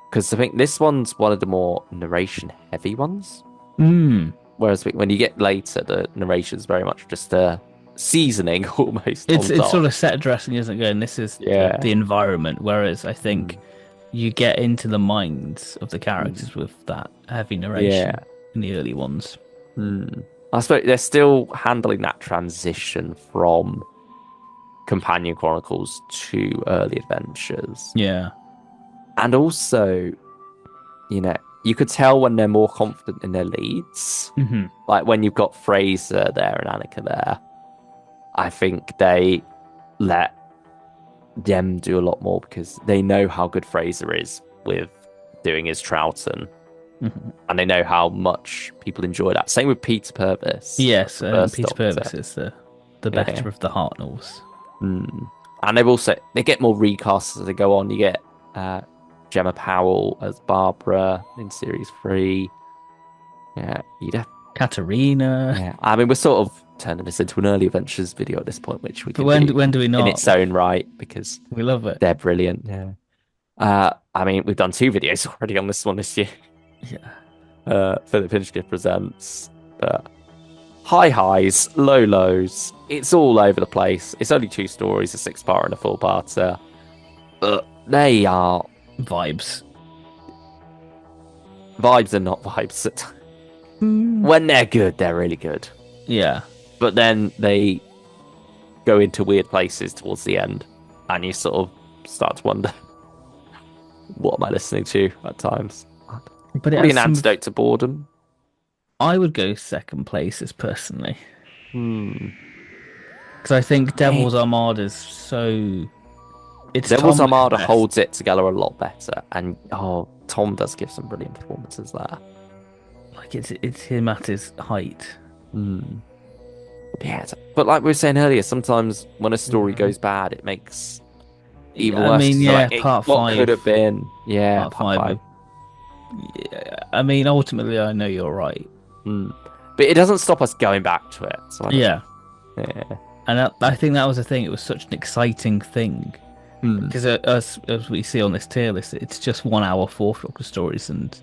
Because I think this one's one of the more narration-heavy ones. Whereas when you get later, the narration's very much just a seasoning almost. It's sort of set dressing, isn't it? And this is the environment. Whereas I think you get into the minds of the characters with that heavy narration in the early ones. I suppose they're still handling that transition from Companion Chronicles to early adventures. Yeah. And also, you could tell when they're more confident in their leads. Like when you've got Fraser there and Annika there. I think they let them do a lot more because they know how good Fraser is with doing his Troughton. And they know how much people enjoy that. Same with Peter Purvis. Yes, Peter Purvis is the better of the Hartnells. And they get more recasts as they go on. You get Gemma Powell as Barbara in series 3. Yeah, Katarina. Yeah, I mean, we're sort of turning this into an early adventures video at this point, which we can when do we not? In its own right, because we love it. They're brilliant. Yeah. I mean, we've done 2 videos already on this one this year. Yeah. Philip Hinchcliffe presents. High highs, low lows. It's all over the place. It's only 2 stories, a 6-part and a 4-parter. But they are vibes. Vibes are not vibes. When they're good, they're really good. Yeah. But then they go into weird places towards the end, and you sort of start to wonder, what am I listening to at times? But probably an antidote to boredom. I would go second places personally. Because I think Devil's Armada is so... Devil's Armada holds it together a lot better, and Tom does give some brilliant performances there. Like it's him at his height. Yeah, but like we were saying earlier, sometimes when a story Mhm. goes bad, it makes even I worse mean, because you're like, yeah, part what could five, have been? Yeah, part part five five. of. Yeah, I mean, ultimately, I know you're right. Mm. But it doesn't stop us going back to it. So I don't Yeah, know. Yeah. and I think that was the thing. It was such an exciting thing Mm. because as we see on this tier list, it's just 1 hour Fourth Doctor stories, and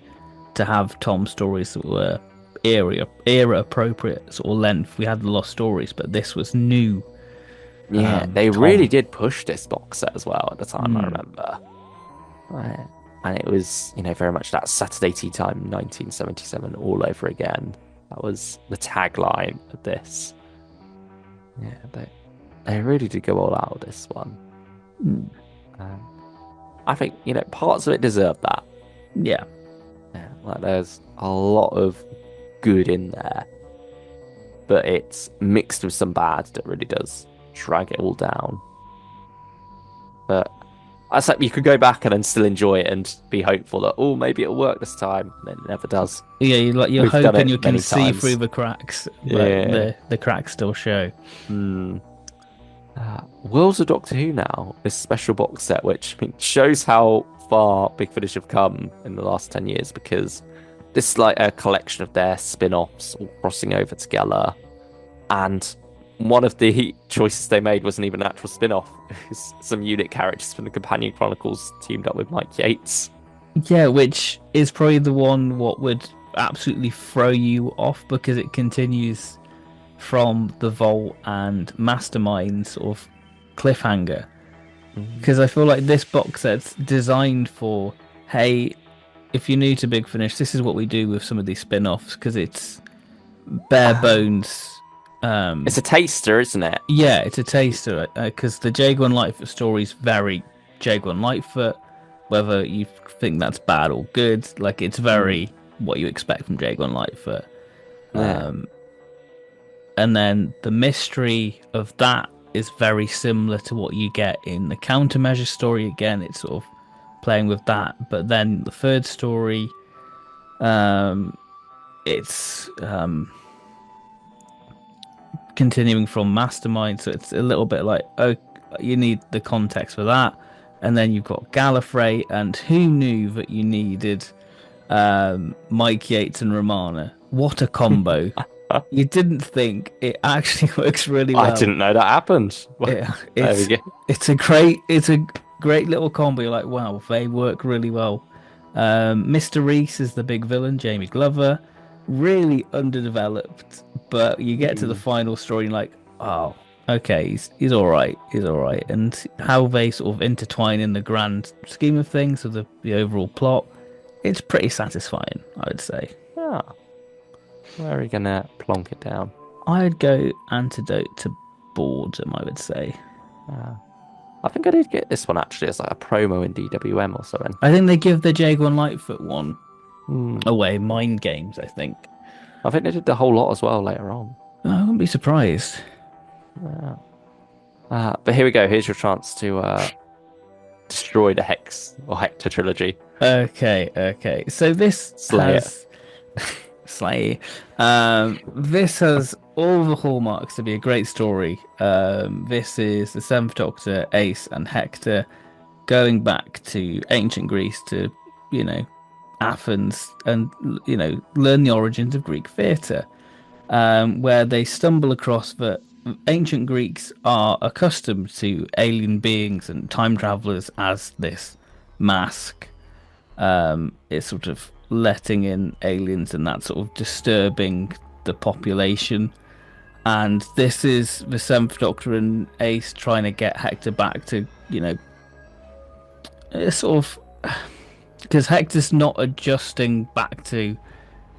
to have Tom stories that were era appropriate sort of length. We had the Lost Stories, but this was new. Yeah, they really Tom. did push this box set as well at the time, I Mm, remember. Right. And it was, very much that Saturday Tea Time 1977 all over again. That was the tagline of this. Yeah, they really did go all out with this one. mm, Um, I think, parts of it deserve that. yeah, Yeah, like there's a lot of good in there, but it's mixed with some bad that really does drag it all down. But I said you could go back and then still enjoy it and be hopeful that, oh, maybe it'll work this time, and then it never does. yeah. You're We've done hoping it you can many see through times. the cracks, but Yeah. the cracks still show. Hmm. Worlds of Doctor Who now, this special box set, which shows how far Big Finish have come in the last 10 years because this is like a collection of their spin offs all crossing over together. And one of the choices they made wasn't even an actual spin off, it was some unit characters from the Companion Chronicles teamed up with Mike Yates. Yeah, which is probably the one what would absolutely throw you off because it continues from the Vault and Mastermind sort of cliffhanger. Mm. Because I feel like this box set's designed for, hey, if you're new to Big Finish, this is what we do with some of these spin-offs because it's bare Ah, bones. it's a taster, isn't it? Yeah, it's a taster because the Jaguar and Lightfoot stories very Jaguar and Lightfoot. Whether you think that's bad or good, like it's Mm. very what you expect from Jaguar and Lightfoot. Yeah. Um, and then the mystery of that is very similar to what you get in the countermeasure story. Again, it's sort of playing with that. But then the third story, um, it's continuing from Mastermind, so it's a little bit like, oh, you need the context for that. And then you've got Gallifrey, and who knew that you needed Mike Yates and Romana? What a combo! You didn't think it actually works really I well. didn't know that happened. It, There we it's go. it's a great little combo. You're like, wow, they work really well. Mr. Reese is the big villain, Jamie Glover, really underdeveloped, but you get to the Mm. final story and you're like, oh, okay, he's all right, he's all right, and how they sort of intertwine in the grand scheme of things of the overall plot, it's pretty satisfying, I would say. Ah, where are we gonna plonk it down? I'd go antidote to boredom, I would say. Ah, I think I did get this one actually as like a promo in DWM or something. I think they give the Jaguar and Lightfoot one Hmm. away, Mind Games, I think. I think they did the whole lot as well later on. I wouldn't be surprised. Yeah. But here we go. Here's your chance to destroy the Hex or Hector trilogy. Okay, okay. So this Slay it. has Slay. This has all the hallmarks to be a great story. This is the Seventh Doctor, Ace, and Hector going back to ancient Greece to, you know, Athens and learn the origins of Greek theatre. Where they stumble across that ancient Greeks are accustomed to alien beings and time travelers as this mask. It's sort of letting in aliens and that sort of disturbing the population. And this is the Seventh Doctor and Ace trying to get Hector back to, sort of because Hector's not adjusting back to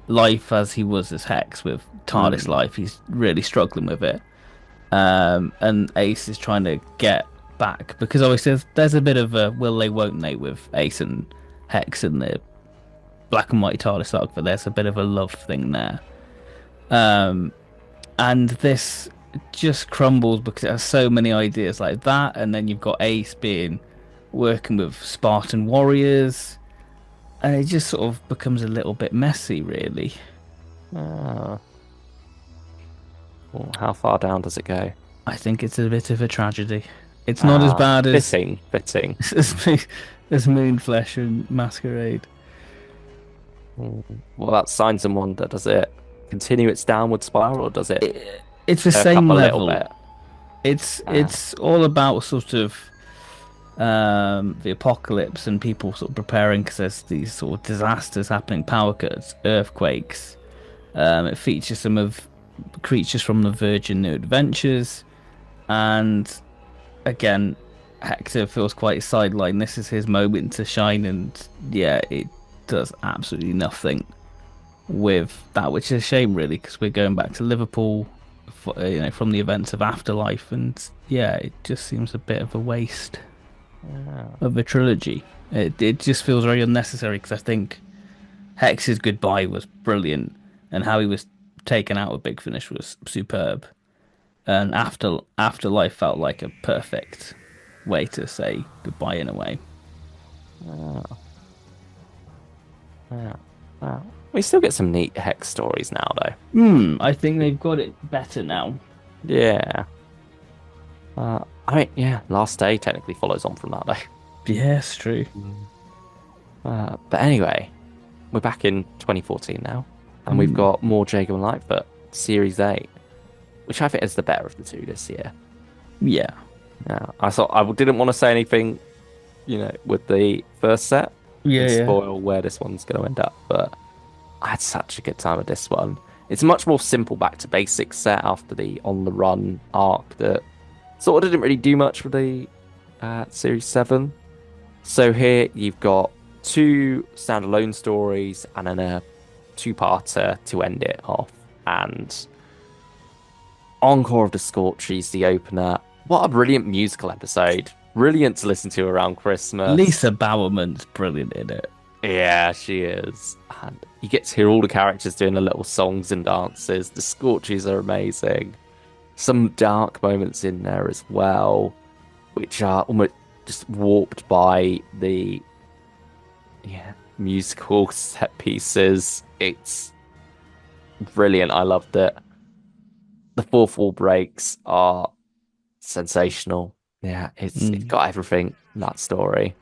life as he was as Hex with TARDIS Hmm. life. He's really struggling with it. And Ace is trying to get back because obviously there's a bit of a will they won't they with Ace and Hex in the black and white TARDIS arc, but there's a bit of a love thing there. Um, and this just crumbles because it has so many ideas like that, and then you've got Ace being working with Spartan warriors, and it just sort of becomes a little bit messy, really. Ah. Well, how far down does it go? I think it's a bit of a tragedy. It's not as bad as Fitting, fitting. as, as Moonflesh and Masquerade. What about Signs and Wonder? Does it continue its downward spiral, or does it It's the perk up same a little level. bit? Uh, It's all about sort of the apocalypse and people sort of preparing because there's these sort of disasters happening, power cuts, earthquakes. It features some of creatures from the Virgin New Adventures, and again, Hector feels quite sidelined. This is his moment to shine, and yeah, it does absolutely nothing with that, which is a shame, really, because we're going back to Liverpool, from the events of Afterlife, and yeah, it just seems a bit of a waste yeah. of a trilogy. It just feels very unnecessary because I think Hex's goodbye was brilliant, and how he was taken out with Big Finish was superb. And Afterlife felt like a perfect way to say goodbye in a way. Uh, yeah. Wow. We still get some neat hex stories now, though. I think they've got it better now. Yeah. I mean, yeah, Last Day technically follows on from that, though. Yes, true. But anyway, we're back in 2014 now, and we've Mm. got more Jacob and Lightfoot Series 8, which I think is the better of the two this year. Yeah. Yeah, I thought I didn't want to say anything, with the first set Yeah, and yeah. spoil where this one's going to end up, but I had such a good time with this one. It's a much more simple back to basics set after the On the Run arc that sort of didn't really do much for the Series 7. So here you've got two standalone stories and then a two-parter to end it off. And Encore of the Scorchies, the opener. What a brilliant musical episode. Brilliant to listen to around Christmas. Lisa Bowerman's brilliant in it. Yeah, she is. And you get to hear all the characters doing the little songs and dances. The Scorchies are amazing. Some dark moments in there as well, which are almost just warped by the musical set pieces. It's brilliant. I loved it. The fourth wall breaks are sensational. Yeah, it's got everything in that story.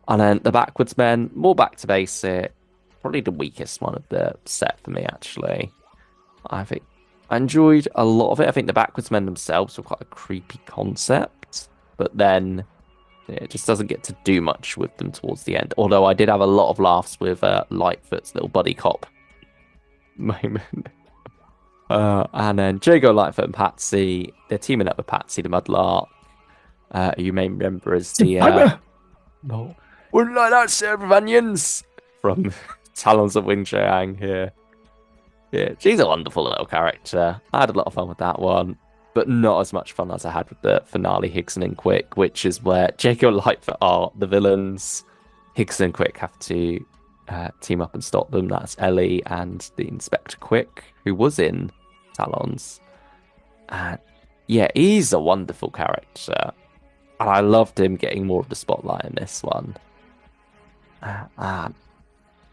And then the Backwards Men, more back to basic. Probably the weakest one of the set for me, actually. I think I enjoyed a lot of it. I think the Backwards Men themselves were quite a creepy concept, but then it just doesn't get to do much with them towards the end. Although I did have a lot of laughs with Lightfoot's little buddy cop moment. And then Jago, Lightfoot, and Patsy, they're teaming up with Patsy the Mudlark. You may remember as the no, wouldn't like that, serve of onions from Talons of Wing Chang here. Yeah, she's a wonderful little character. I had a lot of fun with that one, but not as much fun as I had with the finale Higson and Quick, which is where Jago and Lightfoot are the villains. Higson and Quick have to team up and stop them. That's Ellie and the Inspector Quick, who was in Talons. Yeah, he's a wonderful character. And I loved him getting more of the spotlight in this one.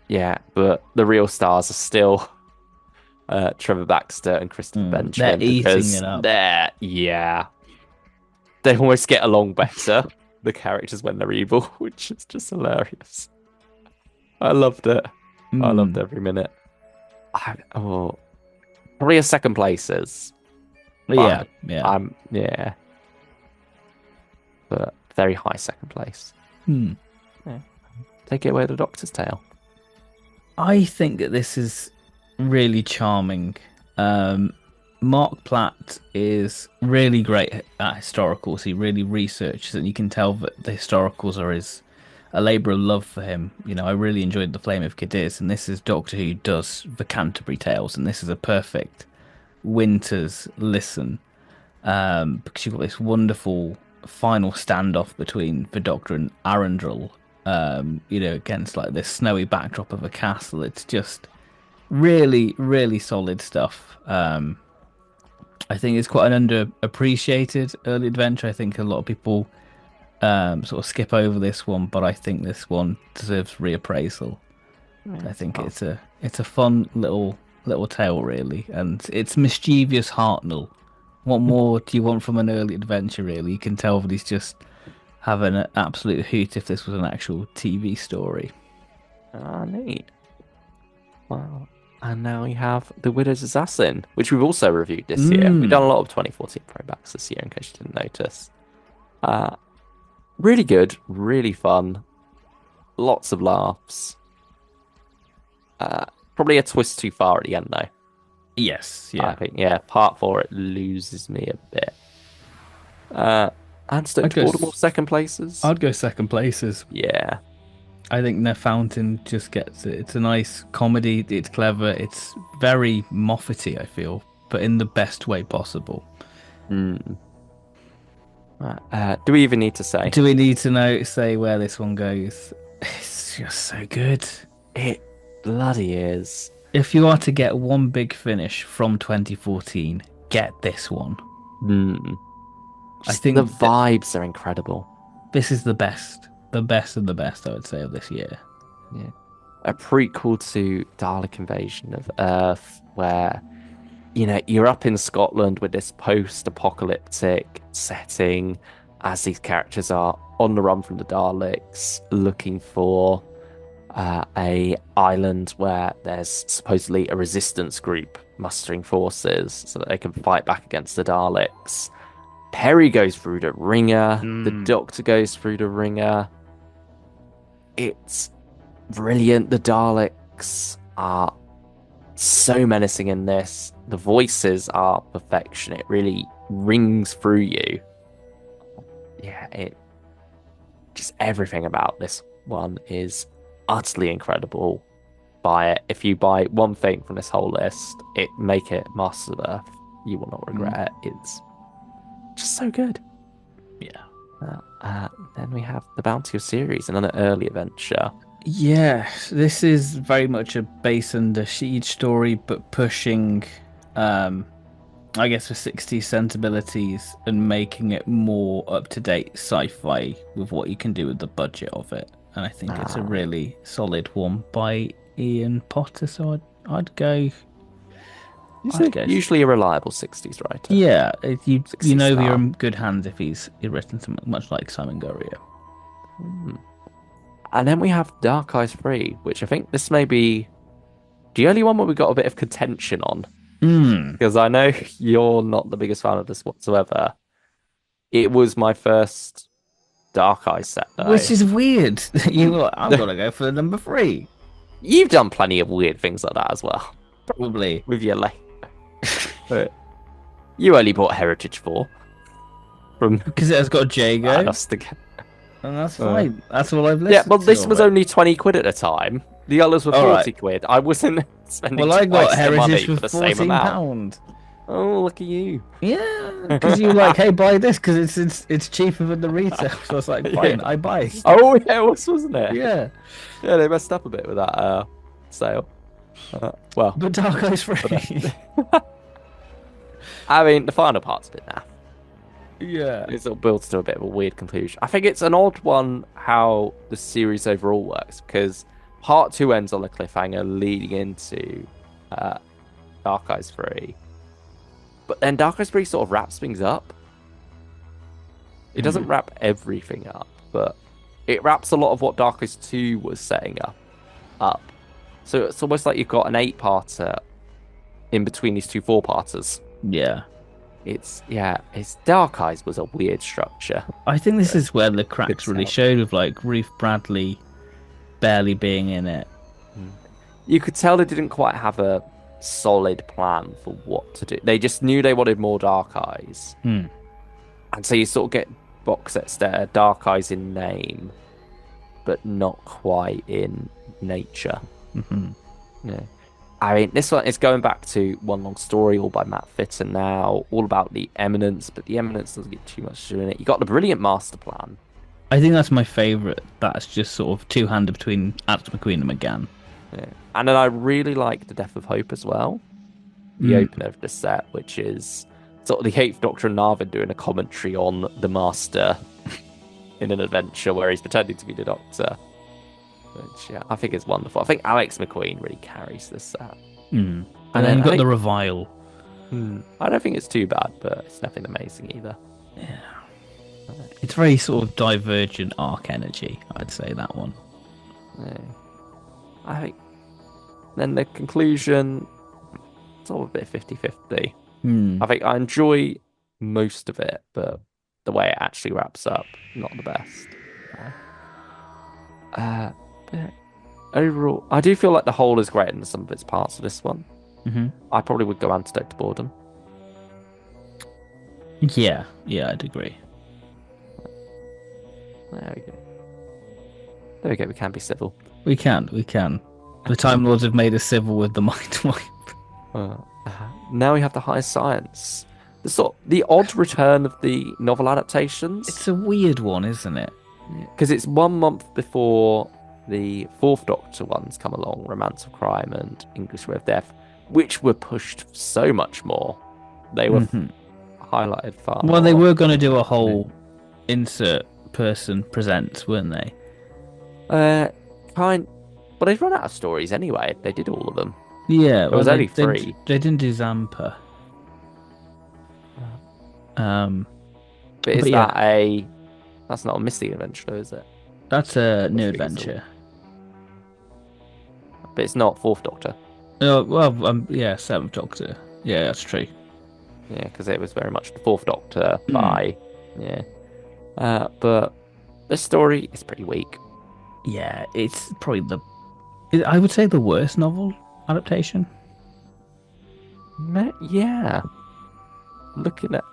Yeah, but the real stars are still Trevor Baxter and Christopher Benjamin. They're eating because it up. They almost get along better, the characters, when they're evil, which is just hilarious. I loved it. I loved every minute. Probably a second places. Yeah. Yeah. But very high second place. Yeah. Take it away, the Doctor's Tale. I think that this is really charming. Mark Platt is really great at historicals. He really researches, and you can tell that the historicals are a labour of love for him. I really enjoyed The Flame of Cadiz, and this is Doctor Who does the Canterbury Tales, and this is a perfect winter's listen, because you've got this wonderful final standoff between the Doctor and Arundel, against like this snowy backdrop of a castle. It's just really, really solid stuff. I think it's quite an underappreciated early adventure. I think a lot of people sort of skip over this one, but I think this one deserves reappraisal. I think it's a fun little little tale, really, and it's mischievous Hartnell. What more do you want from an early adventure, really? You can tell that he's just having an absolute hoot if this was an actual TV story. Ah, neat. Wow. And now we have The Widow's Assassin, which we've also reviewed this year. We've done a lot of 2014 throwbacks this year, in case you didn't notice. Really good, really fun, lots of laughs. Probably a twist too far at the end, though. Yes, I yeah. think, yeah, part 4, it loses me a bit. And Stone I'd to go, Baltimore second places. I'd go second places. Yeah. I think The Fountain just gets it. It's a nice comedy. It's clever. It's very Moffat-y, I feel, but in the best way possible. Mm. Do we even need to say? Do we need to say where this one goes? It's just so good. It bloody is. If you are to get one big finish from 2014, get this one. I think the vibes are incredible. This is the best of the best, I would say, of this year. Yeah. A prequel to Dalek Invasion of Earth, where, you're up in Scotland with this post-apocalyptic setting as these characters are on the run from the Daleks, looking for a island where there's supposedly a resistance group mustering forces so that they can fight back against the Daleks. Perry goes through the ringer. The Doctor goes through the ringer. It's brilliant. The Daleks are so menacing in this. The voices are perfection. It really rings through you. Yeah, just everything about this one is utterly incredible. Buy it. If you buy one thing from this whole list, make it Masters of Earth. You will not regret it. It's just so good. Yeah. Then we have The Bounty of Ceres, another early adventure. Yeah, this is very much a base under Siege story, but pushing, I guess, the 60s sensibilities and making it more up-to-date sci-fi with what you can do with the budget of it. And I think it's a really solid one by Ian Potter, so I'd go... Usually a reliable 60s writer. Yeah, you know star. you're in good hands if he's written something much like Simon Gurrier. And then we have Dark Eyes 3, which I think this may be the only one where we got a bit of contention on. Because I know you're not the biggest fan of this whatsoever. It was my first Dark Eyes set, though. Which is weird. I'm going to go for number 3. You've done plenty of weird things like that as well. Probably. With your life. But you only bought Heritage 4. Because it has got Jago. And that's fine. That's all I've listed. Yeah, well, this was only 20 quid at the time. The others were 40 quid. I wasn't spending I got Heritage for the same amount. £14. Oh, look at you. Yeah, because you like, hey, buy this because it's cheaper than the retail. So I was like, fine, I buy. Oh, yeah, it was, wasn't it? Yeah. Yeah, they messed up a bit with that sale. But Dark Eyes 3. I mean, the final part's a bit naff. Yeah. It sort of builds to a bit of a weird conclusion. I think it's an odd one how the series overall works, because part 2 ends on a cliffhanger leading into Dark Eyes 3. But then Dark Eyes 3 sort of wraps things up. It doesn't wrap everything up, but it wraps a lot of what Dark Eyes 2 was setting up. So it's almost like you've got an 8-parter in between these 2 4-parters. Yeah. It's Dark Eyes was a weird structure. I think this is where the cracks really showed, with like Ruth Bradley barely being in it. You could tell they didn't quite have a solid plan for what to do. They just knew they wanted more Dark Eyes. And so you sort of get box sets that are Dark Eyes in name, but not quite in nature. Yeah. I mean, this one is going back to One Long Story, all by Matt Fitter now, all about the Eminence, but the Eminence doesn't get too much to do in it. You got the brilliant master plan. I think that's my favourite. That's just sort of two-handed between Alex McQueen and McGann. Yeah. And then I really like The Death of Hope as well. The opener of the set, which is sort of the 8th Doctor and Narvin doing a commentary on the Master in an adventure where he's pretending to be the Doctor. Which, yeah, I think is wonderful. I think Alex McQueen really carries this set. And And then then you I got think, the Revile. I don't think it's too bad, but it's nothing amazing either. Yeah. It's very sort of divergent arc energy, I'd say that one. Yeah. I think then the conclusion, it's all a bit 50-50. Hmm. I think I enjoy most of it, but the way it actually wraps up, not the best. Uh, but overall, I do feel like the whole is greater than some of its parts of this one. Hmm. I probably would go Antidote to Boredom. Yeah, I'd agree. There we go. There we go. We can be civil. We can. The Time Lords have made us civil with the Mind Wipe. Now we have the high science. The odd return of the novel adaptations. It's a weird one, isn't it? Because it's 1 month before the Fourth Doctor ones come along, Romance of Crime and English Way of Death, which were pushed so much more. They were highlighted far Well, they more. were going to do a whole insert person presents, weren't they? But they'd run out of stories anyway. They did all of them. Yeah, There was only 3. They didn't do Zampa. But is but yeah. That's not a Mystic Adventure, is it? That's a new Mystic is adventure. But it's not Fourth Doctor. Oh, well, yeah, Seventh Doctor. Yeah, that's true. Yeah, because it was very much the Fourth Doctor by, yeah. But the story is pretty weak. Yeah, it's probably I would say the worst novel adaptation. Yeah. Looking at,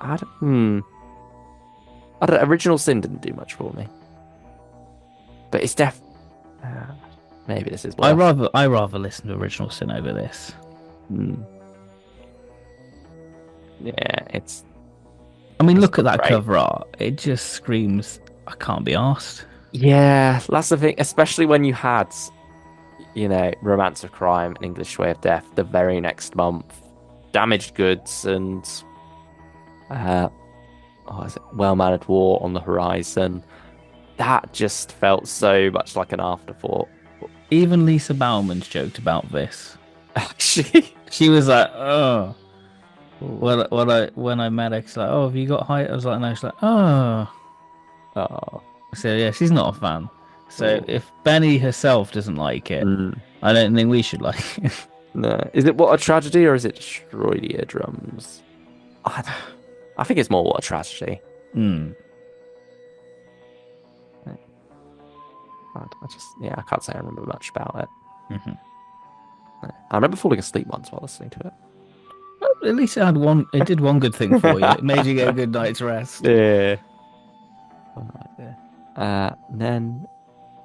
Original Sin didn't do much for me, but it's maybe this is I worse. rather listen to Original Sin over this. Yeah, it's. I mean, look at that great. cover art. It just screams, I can't be asked. Yeah, that's the thing. Especially when you had, Romance of Crime and English Way of Death the very next month, Damaged Goods and Well Mannered War on the horizon. That just felt so much like an afterthought. Even Lisa Bauman's joked about this. Actually, she was like, "Oh." When I met her, she's like, "Oh, have you got height?" I was like, "No." She's like, "Oh." So yeah, she's not a fan. So if Benny herself doesn't like it, I don't think we should like it. No. Is it What a Tragedy or is it Destroyed Eardrums? I think it's more What a Tragedy. I can't say I remember much about it. I remember falling asleep once while listening to it. Well, at least it did one good thing for you. It made you get a good night's rest. Yeah. Then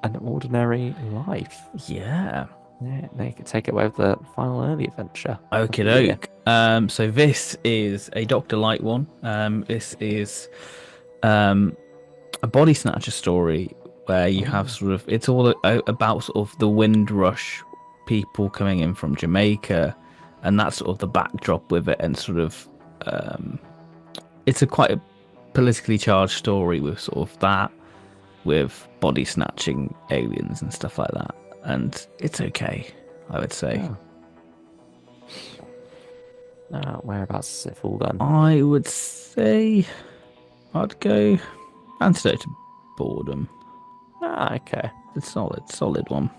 An Ordinary Life. Yeah. Yeah, they could take it away with the final early adventure. Okie doke. So this is a Dr. Light one. This is a body snatcher story where you have it's all about sort of the Windrush people coming in from Jamaica, and that's sort of the backdrop with it, and sort of it's quite a politically charged story with sort of that, with body snatching aliens and stuff like that, and it's okay, I would say. Whereabouts is it fall then? I would say I'd go Antidote to Boredom. Okay. It's a solid one.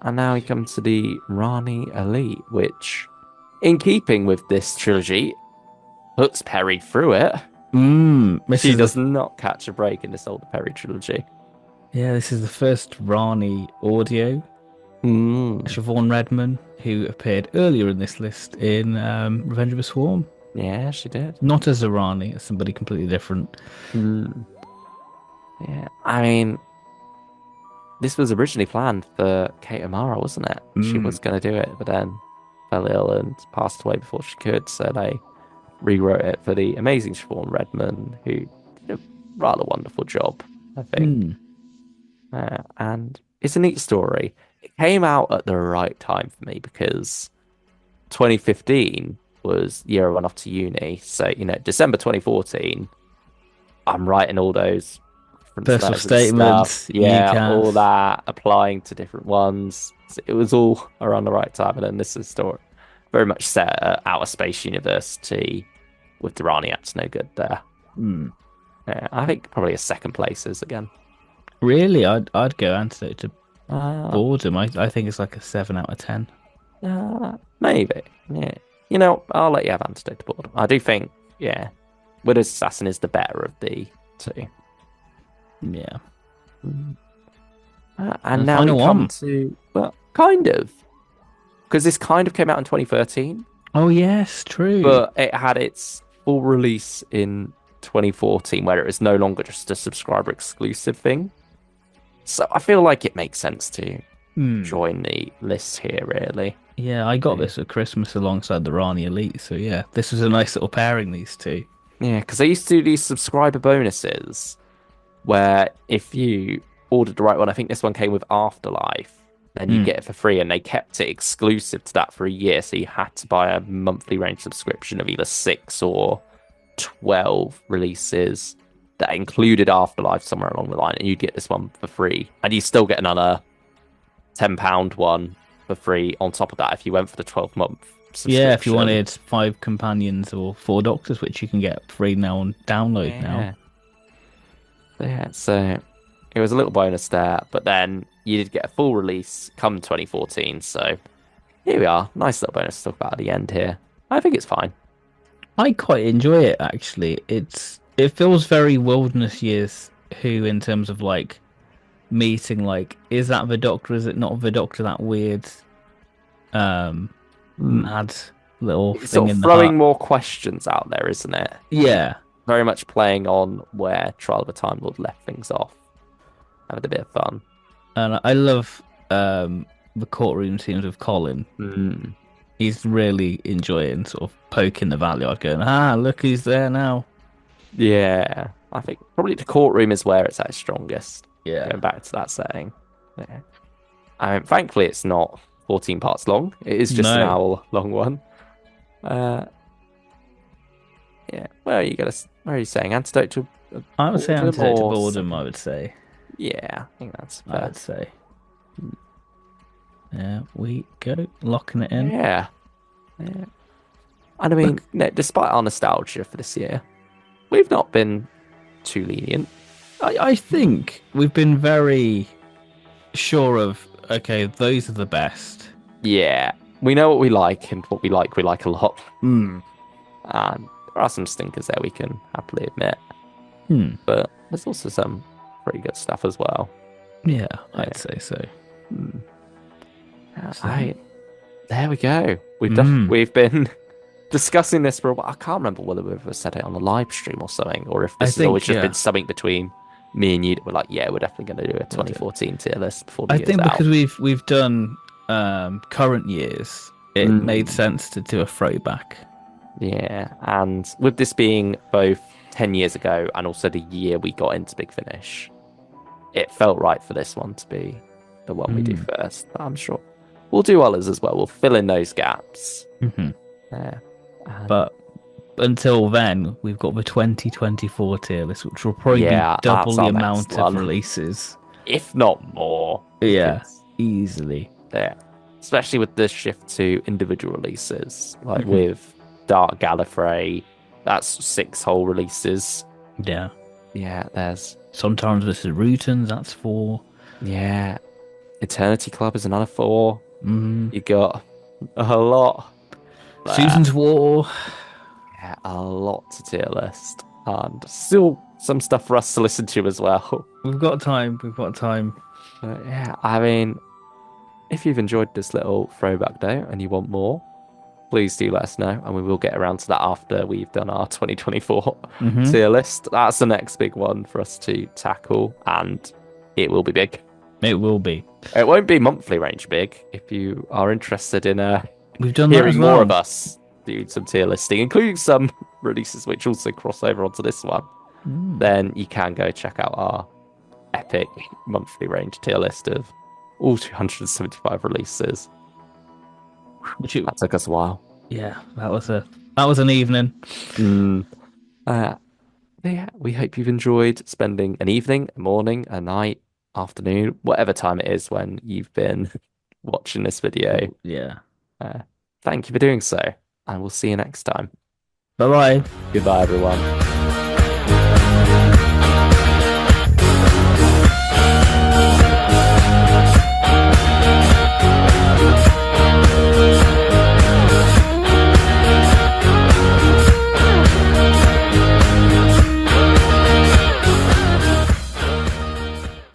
And now we come to the Rani Elite, which, in keeping with this trilogy, puts Perry through it. She does not catch a break in this older Perry trilogy. Yeah, this is the first Rani audio. Siobhan Redman, who appeared earlier in this list in Revenge of the Swarm. Yeah, she did. Not as a Rani, as somebody completely different. Yeah, I mean, this was originally planned for Kate O'Mara, wasn't it? She was going to do it, but then fell ill and passed away before she could, so they rewrote it for the amazing Siobhan Redman, who did a rather wonderful job, I think. And it's a neat story. It came out at the right time for me because 2015 was the year I went off to uni. So, December 2014, I'm writing all those personal statements, all that, applying to different ones. So it was all around the right time. And then this is story. very much set at Outer Space University with Duraniat's no good there. Hmm. Yeah, I think probably a second places again. Really, I'd go Antidote to Uh, Boredom. I think it's like a 7 out of 10. maybe. Yeah. I'll let you have Antidote to Boredom. I do think, yeah, Widow's Assassin is the better of the two. Yeah. Mm. And And the now we final come one. to, well, kind of, because this kind of came out in 2013, Oh yes, true. but it had its full release in 2014, where it was no longer just a subscriber exclusive thing. So I feel like it makes sense to Hmm. join the list here, really. Yeah, I got Yeah, this at Christmas alongside the Rani Elite, so yeah, this was a nice little pairing, these two. yeah, because they used to do these subscriber bonuses where if you ordered the right one, I think this one came with Afterlife, then you Hmm. get it for free, and they kept it exclusive to that for a year. So you had to buy a monthly range subscription of either 6 or 12 releases that included Afterlife somewhere along the line, and you'd get this one for free. And you still get another £10 one for free on top of that if you went for the 12-month Yeah, if you subscription. wanted 5 companions or 4 doctors, which you can get free now on download now. Yeah. Yeah, so it was a little bonus there, but then you did get a full release come 2014. So here we are. Nice little bonus to talk about at the end here. I think it's fine. I quite enjoy it actually. It feels very Wilderness Years Who in terms of like meeting like is that the Doctor, is it not the Doctor, that weird um Hmm. mad little It's thing sort of in the hut. throwing more questions out there, isn't it? Yeah. Very much playing on where Trial of a Time Lord left things off. Having a bit of fun. And I love the courtroom scenes with Colin. Hmm. He's really enjoying sort of poking the Valiant, going, look who's there now. Yeah, I think probably the courtroom is where it's at its strongest. Yeah. Going back to that setting. Yeah. I mean, thankfully, it's not 14 parts long. It is just an No. hour long one. Uh, yeah. Where are you saying? Antidote to I would say boredom Antidote to or Boredom, I something? would say. Yeah, I think that's I fair. would say. There we go. Locking it in. Yeah. Yeah. And I mean, Look, despite our nostalgia for this year, we've not been too lenient. I think we've been very sure of, okay, those are the best. Yeah, we know what we like, and what we like a lot. Hmm. And there are some stinkers there we can happily admit, Hmm. but there's also some pretty good stuff as well. Yeah, Yeah. I'd say so. Hmm. So, I There we go. mm, We've been discussing this for a while. I can't remember whether we've ever said it on a live stream or something, or if I this has always think, just been yeah, something between me and you that we're like, yeah, we're definitely going to do a we'll do it. 2014 tier list before the I year's think out. because we've done current years, it made Mm, sense to do a throwback. yeah, and with this being both 10 years ago and also the year we got into Big Finish, it felt right for this one to be the one we do Mm. first. I'm sure we'll do others as well. We'll fill in those gaps. Hmm. Yeah. And But until then, we've got the 2024 tier list, which will probably be yeah, double that's the our next amount of one, releases. if not more, Yeah, because easily. yeah, especially with the shift to individual releases, like Mhm. with Dark Gallifrey, that's 6 whole releases. Yeah. Yeah, there's Sometimes this is Rootons, that's 4. yeah, Eternity Club is another 4. Mm. You got a lot there. Susan's War. Yeah, a lot to tier list, and still some stuff for us to listen to as well. We've got time. We've got time. But yeah, I mean, if you've enjoyed this little throwback day and you want more, please do let us know, and we will get around to that after we've done our 2024 Hmm. tier list. That's the next big one for us to tackle, and it will be big. It will be. It won't be monthly range big. If you are interested in We've done that as hearing more of well. us do some tier listing, including some releases which also cross over onto this one, Mm. then you can go check out our epic monthly range tier list of all 275 releases. Which it, That took us a while. yeah, that was an evening. Mm. Uh, yeah, we hope you've enjoyed spending an evening, a morning, a night, afternoon, whatever time it is when you've been watching this video. Yeah. Uh, Thank you for doing so, and we'll see you next time. Bye bye. Goodbye, everyone.